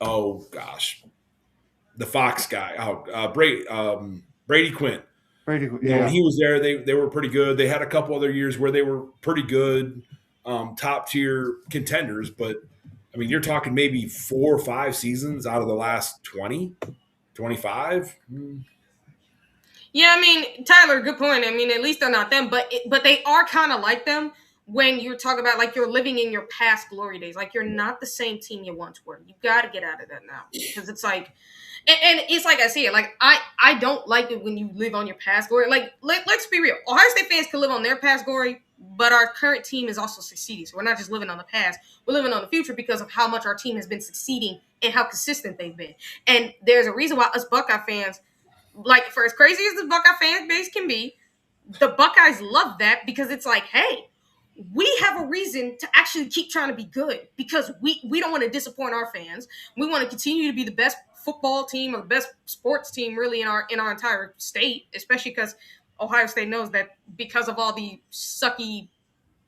oh gosh, the Fox guy, Brady Quinn. Pretty, You know, when yeah. he was there, they were pretty good. They had a couple other years where they were pretty good, top tier contenders. But I mean, you're talking maybe 4 or 5 seasons out of the last 20, 25. Yeah, I mean, Tyler, good point. I mean, at least they're not them, but they are kind of like them when you talk about like you're living in your past glory days. Like you're not the same team you once were. You got to get out of that now because it's like, and it's like I see it. Like I don't like it when you live on your past glory. Like let's be real. Ohio State fans can live on their past glory, but our current team is also succeeding. So we're not just living on the past. We're living on the future because of how much our team has been succeeding and how consistent they've been. And there's a reason why us Buckeye fans, like for as crazy as the Buckeye fan base can be, the Buckeyes love that because it's like, hey, we have a reason to actually keep trying to be good because we don't want to disappoint our fans. We want to continue to be the best football team or the best sports team really in our entire state, especially because Ohio State knows that because of all the sucky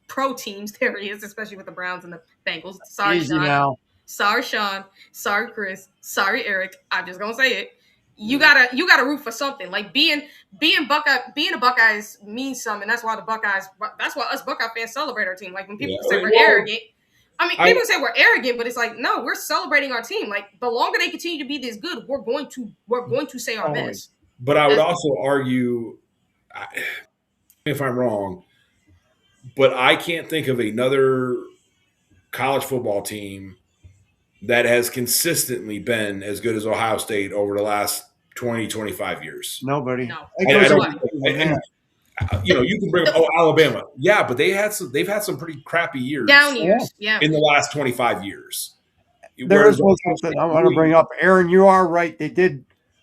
pro teams there is, especially with the Browns and the Bengals. Sorry, Easy Sean. now. Sorry, Sean. Sorry, Chris. Sorry, Eric. I'm just gonna say it. You gotta root for something. Like being a Buckeyes means something. That's why us Buckeye fans celebrate our team. Like when people say we're arrogant. I mean, people say we're arrogant, but it's like, no, we're celebrating our team. Like the longer they continue to be this good, we're going to say our best. But I would also argue, if I'm wrong, but I can't think of another college football team that has consistently been as good as Ohio State over the last 20, 25 years. Nobody. No. I don't, you know, you can bring up Alabama. Yeah, but they've had some pretty crappy years. Down years, yeah. In the last 25 years. There is something I want to bring up. Aaron, you are right.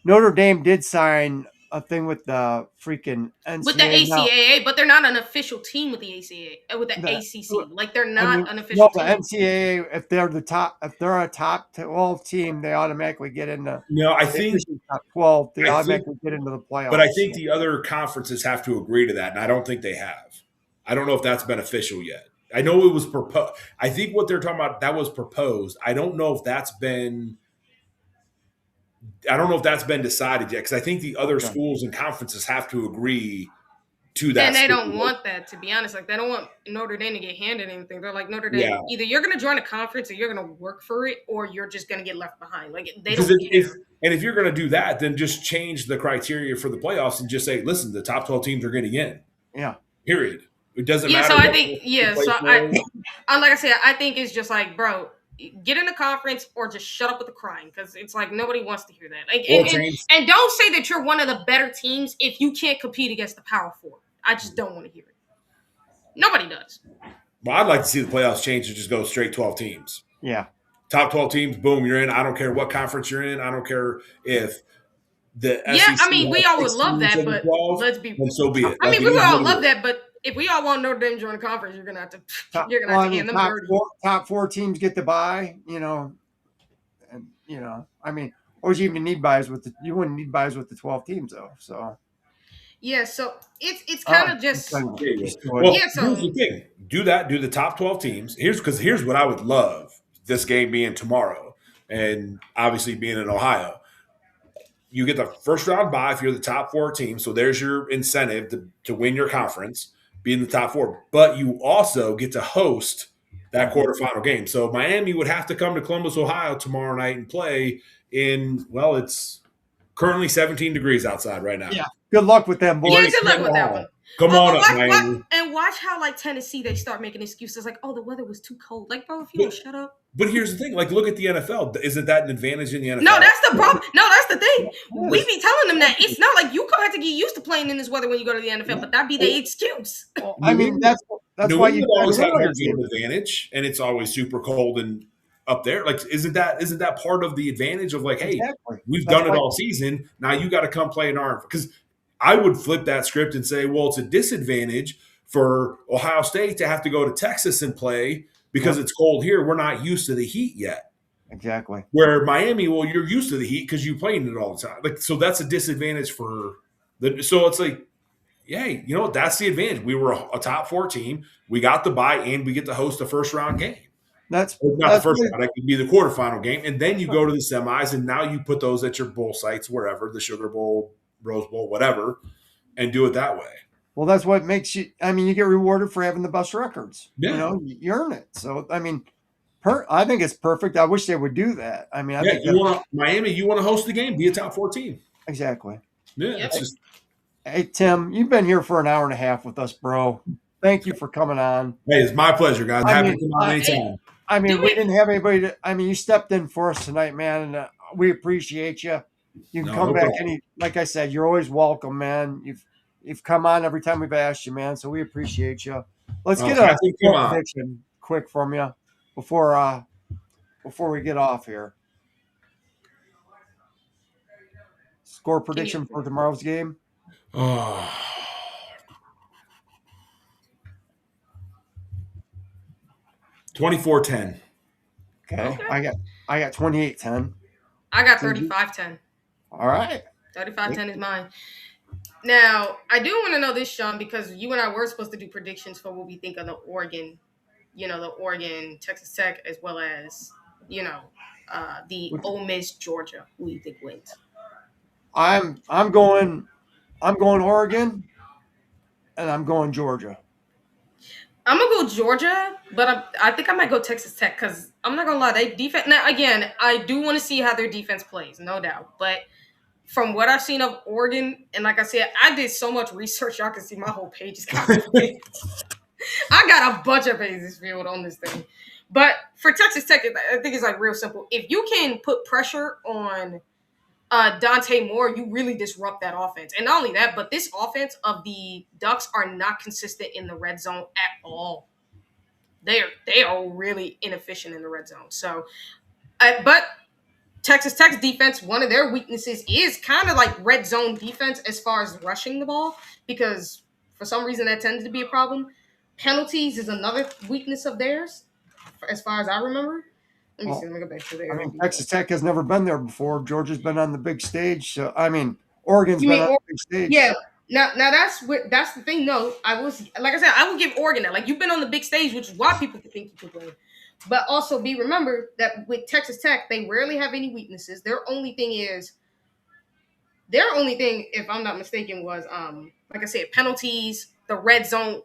Notre Dame did sign a thing with the freaking NCAA. With the ACAA, but they're not an official team with the ACAA, with the ACC. Like they're not an official team. The NCAA, if they're a top 12 team, they automatically get into. No, I think top 12. They automatically get into the playoffs. But I think the other conferences have to agree to that, and I don't think they have. I don't know if that's been official yet. I know it was proposed. I think what they're talking about, that was proposed. I don't know if that's been decided yet, because I think the other schools and conferences have to agree to that. And they don't want that, to be honest. Like they don't want Notre Dame to get handed anything. They're like, Notre Dame, either you're going to join a conference or you're going to work for it, or you're just going to get left behind. Like they don't care. If you're going to do that, then just change the criteria for the playoffs and just say, listen, the top 12 teams are getting in. Yeah. Period. It doesn't matter. So I think, like I said, I think it's just like, bro, get in the conference or just shut up with the crying, because it's like nobody wants to hear that. Like, and don't say that you're one of the better teams if you can't compete against the Power Four. I just don't want to hear it. Nobody does. Well, I'd like to see the playoffs change and just go straight 12 teams. Yeah. Top 12 teams, boom, you're in. I don't care what conference you're in. I don't care if the SEC. Yeah, I mean, we all would love that, but 12, let's be. And so be it. I mean, we would all love that, but if we all want Notre Dame to join the conference, you're gonna have to. You're gonna have to hand them dirty. Top four teams get the bye, and I mean, or you even need buys you wouldn't need buys with the 12 teams though. So. Yeah, so it's kind of just. Well, here's the thing: do the top 12 teams. Here's what I would love, this game being tomorrow, and obviously being in Ohio. You get the first round bye if you're the top 4 teams. So there's your incentive to win your conference, be in the top 4. But you also get to host that quarterfinal game. So Miami would have to come to Columbus, Ohio tomorrow night and play in, well, it's currently 17 degrees outside right now. Yeah. Good luck with them, boys. Yeah, good luck with that one. Come on up, Miami. And watch how, like, Tennessee, they start making excuses like, oh, the weather was too cold. Like, bro, if you don't shut up. But here's the thing. Like, look at the NFL. Isn't that an advantage in the NFL? No, that's the problem. No, that's the thing. We be telling them that. It's not like you have to get used to playing in this weather when you go to the NFL, but that be the excuse. Well, I mean, that's why you always have an advantage, and it's always super cold and up there. Like, isn't that part of the advantage of, like, hey, we've done it all season. Now you got to come play in our – because I would flip that script and say, well, it's a disadvantage for Ohio State to have to go to Texas and play because it's cold here. We're not used to the heat yet. Exactly. Where Miami, well, you're used to the heat because you play in it all the time. Like, so that's a disadvantage for So it's like, hey, you know what? That's the advantage. We were a top 4 team. We got the bye, and we get to host a first round game. That's Not the first round. It could be the quarterfinal game, and then you go to the semis, and now you put those at your bowl sites, wherever, the Sugar Bowl, Rose Bowl, whatever, and do it that way. Well, that's what makes you. I mean, you get rewarded for having the best records. Yeah. You know, you earn it. So, I mean, I think it's perfect. I wish they would do that. I mean, I think Miami, you want to host the game, be a top 4 team. Exactly. Yeah, it's just. Hey, Tim, you've been here for an hour and a half with us, bro. Thank you for coming on. Hey, it's my pleasure, guys. Happy to come on anytime. I mean, we didn't have anybody you stepped in for us tonight, man, and we appreciate you. You can come back like I said, you're always welcome, man. You've come on every time we've asked you, man, so we appreciate you. Let's get a prediction quick from you before we get off here. Score prediction for tomorrow's game? 24-10. Okay. I got 28-10. I got 35-10. All right. 35-10 is mine. Now, I do want to know this, Sean, because you and I were supposed to do predictions for what we think of the Oregon, Texas Tech, as well as, the Ole Miss, Georgia. Who do you think wins? I'm going Oregon, and I'm going Georgia. I'm gonna go Georgia, but I think I might go Texas Tech because I'm not gonna lie, they defense. Now again, I do want to see how their defense plays, no doubt. But from what I've seen of Oregon, and like I said, I did so much research, y'all can see my whole page is kind of big. I got a bunch of pages filled on this thing. But for Texas Tech, I think it's like real simple. If you can put pressure on Dante Moore, you really disrupt that offense. And not only that, but this offense of the Ducks are not consistent in the red zone at all. They are really inefficient in the red zone. So, but Texas Tech's defense, one of their weaknesses is kind of like red zone defense as far as rushing the ball, because for some reason that tends to be a problem. Penalties is another weakness of theirs, as far as I remember. Let me see. Let me go back to there. I mean, Texas Tech has never been there before. Georgia's been on the big stage. So, I mean, Oregon's been on the big stage. Yeah. So. Now that's the thing. No, I will give Oregon that. Like, you've been on the big stage, which is why people think you could win. But also remember that with Texas Tech, they rarely have any weaknesses. Their only thing, if I'm not mistaken, was like I said, penalties, the red zone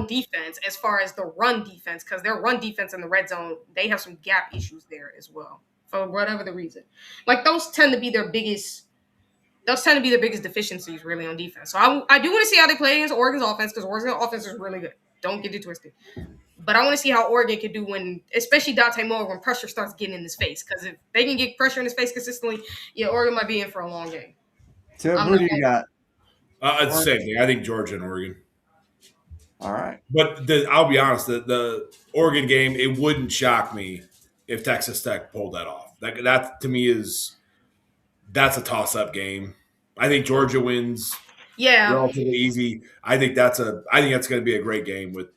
defense, as far as the run defense, because their run defense in the red zone, they have some gap issues there as well, for whatever the reason. Like, those tend to be their biggest deficiencies, really, on defense. So I do want to see how they play against Oregon's offense, because Oregon's offense is really good. Don't get it twisted. But I want to see how Oregon can do when, especially Dante Moore, when pressure starts getting in his face. Because if they can get pressure in his face consistently, Oregon might be in for a long game. Tim, who do you got? It's the same thing. I think Georgia and Oregon. All right. But I'll be honest, the Oregon game, it wouldn't shock me if Texas Tech pulled that off. That to me that's a toss-up game. I think Georgia wins. Yeah. Relatively easy. I think that's going to be a great game with.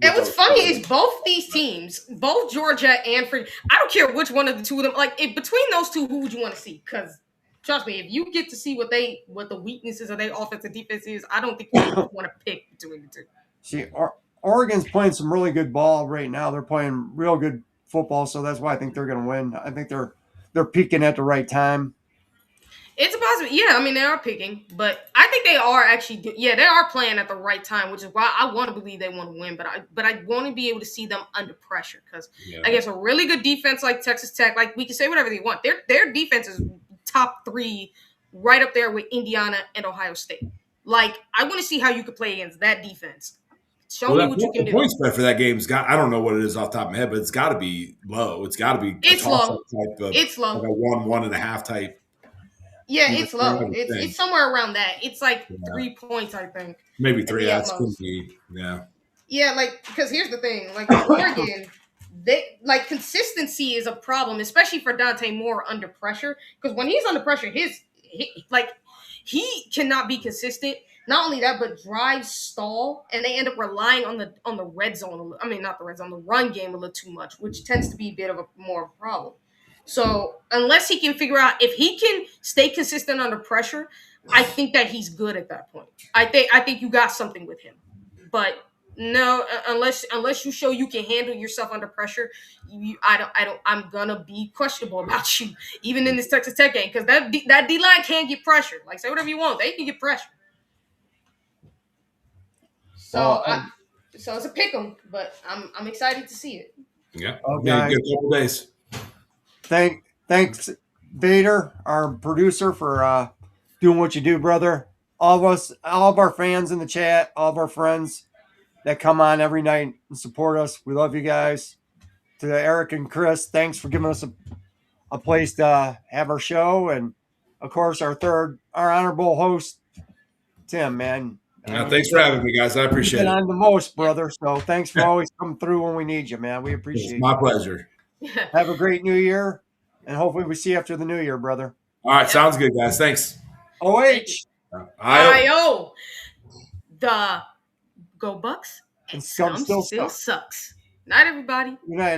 And what's funny is both these teams, both Georgia and I don't care which one of the two of them, like, between those two, who would you want to see? Because trust me, if you get to see what the weaknesses of their offense and defense is, I don't think you want to pick between the two. See, Oregon's playing some really good ball right now. They're playing real good football, so that's why I think they're going to win. I think they're peaking at the right time. It's a possibility. Yeah, I mean, they are picking, but I think they are actually. Yeah, they are playing at the right time, which is why I want to believe they want to win. But I want to be able to see them under pressure, because against a really good defense like Texas Tech, like, we can say whatever they want. Their defense is top 3, right up there with Indiana and Ohio State. Like, I want to see how you could play against that defense. Show me what you can do. The point spread for that game's I don't know what it is off the top of my head, but it's got to be low. It's got to be. It's low. It's low. Like a 1.5 type. Yeah, it's low. It's somewhere around that. It's like 3 points, I think. Maybe 3. That's could be. Yeah. Yeah, like, because here's the thing. Like, Oregon, consistency is a problem, especially for Dante Moore under pressure. Because when he's under pressure, he cannot be consistent. Not only that, but drives stall, and they end up relying on the red zone. I mean, not the red zone, the run game a little too much, which tends to be a bit of more of a problem. So unless he can figure out if he can stay consistent under pressure, I think that he's good at that point. I think you got something with him, but no, unless you show you can handle yourself under pressure, I'm gonna be questionable about you even in this Texas Tech game because that D line can get pressure. Like say whatever you want, they can get pressure. So so it's a pick 'em, but I'm excited to see it. Yeah, Okay. Good couple days. Thanks, Vader, our producer, for doing what you do, brother. All of our fans in the chat, all of our friends that come on every night and support us. We love you guys. To Eric and Chris, thanks for giving us a place to have our show. And of course, our honorable host, Tim, man. Thanks for having me, guys. I appreciate it. On the most, brother. So thanks for always coming through when we need you, man. We appreciate it. My pleasure. Have a great new year. And hopefully we see you after the new year, brother. All right. Sounds good, guys. Thanks. OH. IO. The Go Bucks and Scum still sucks. Night, everybody. Good night.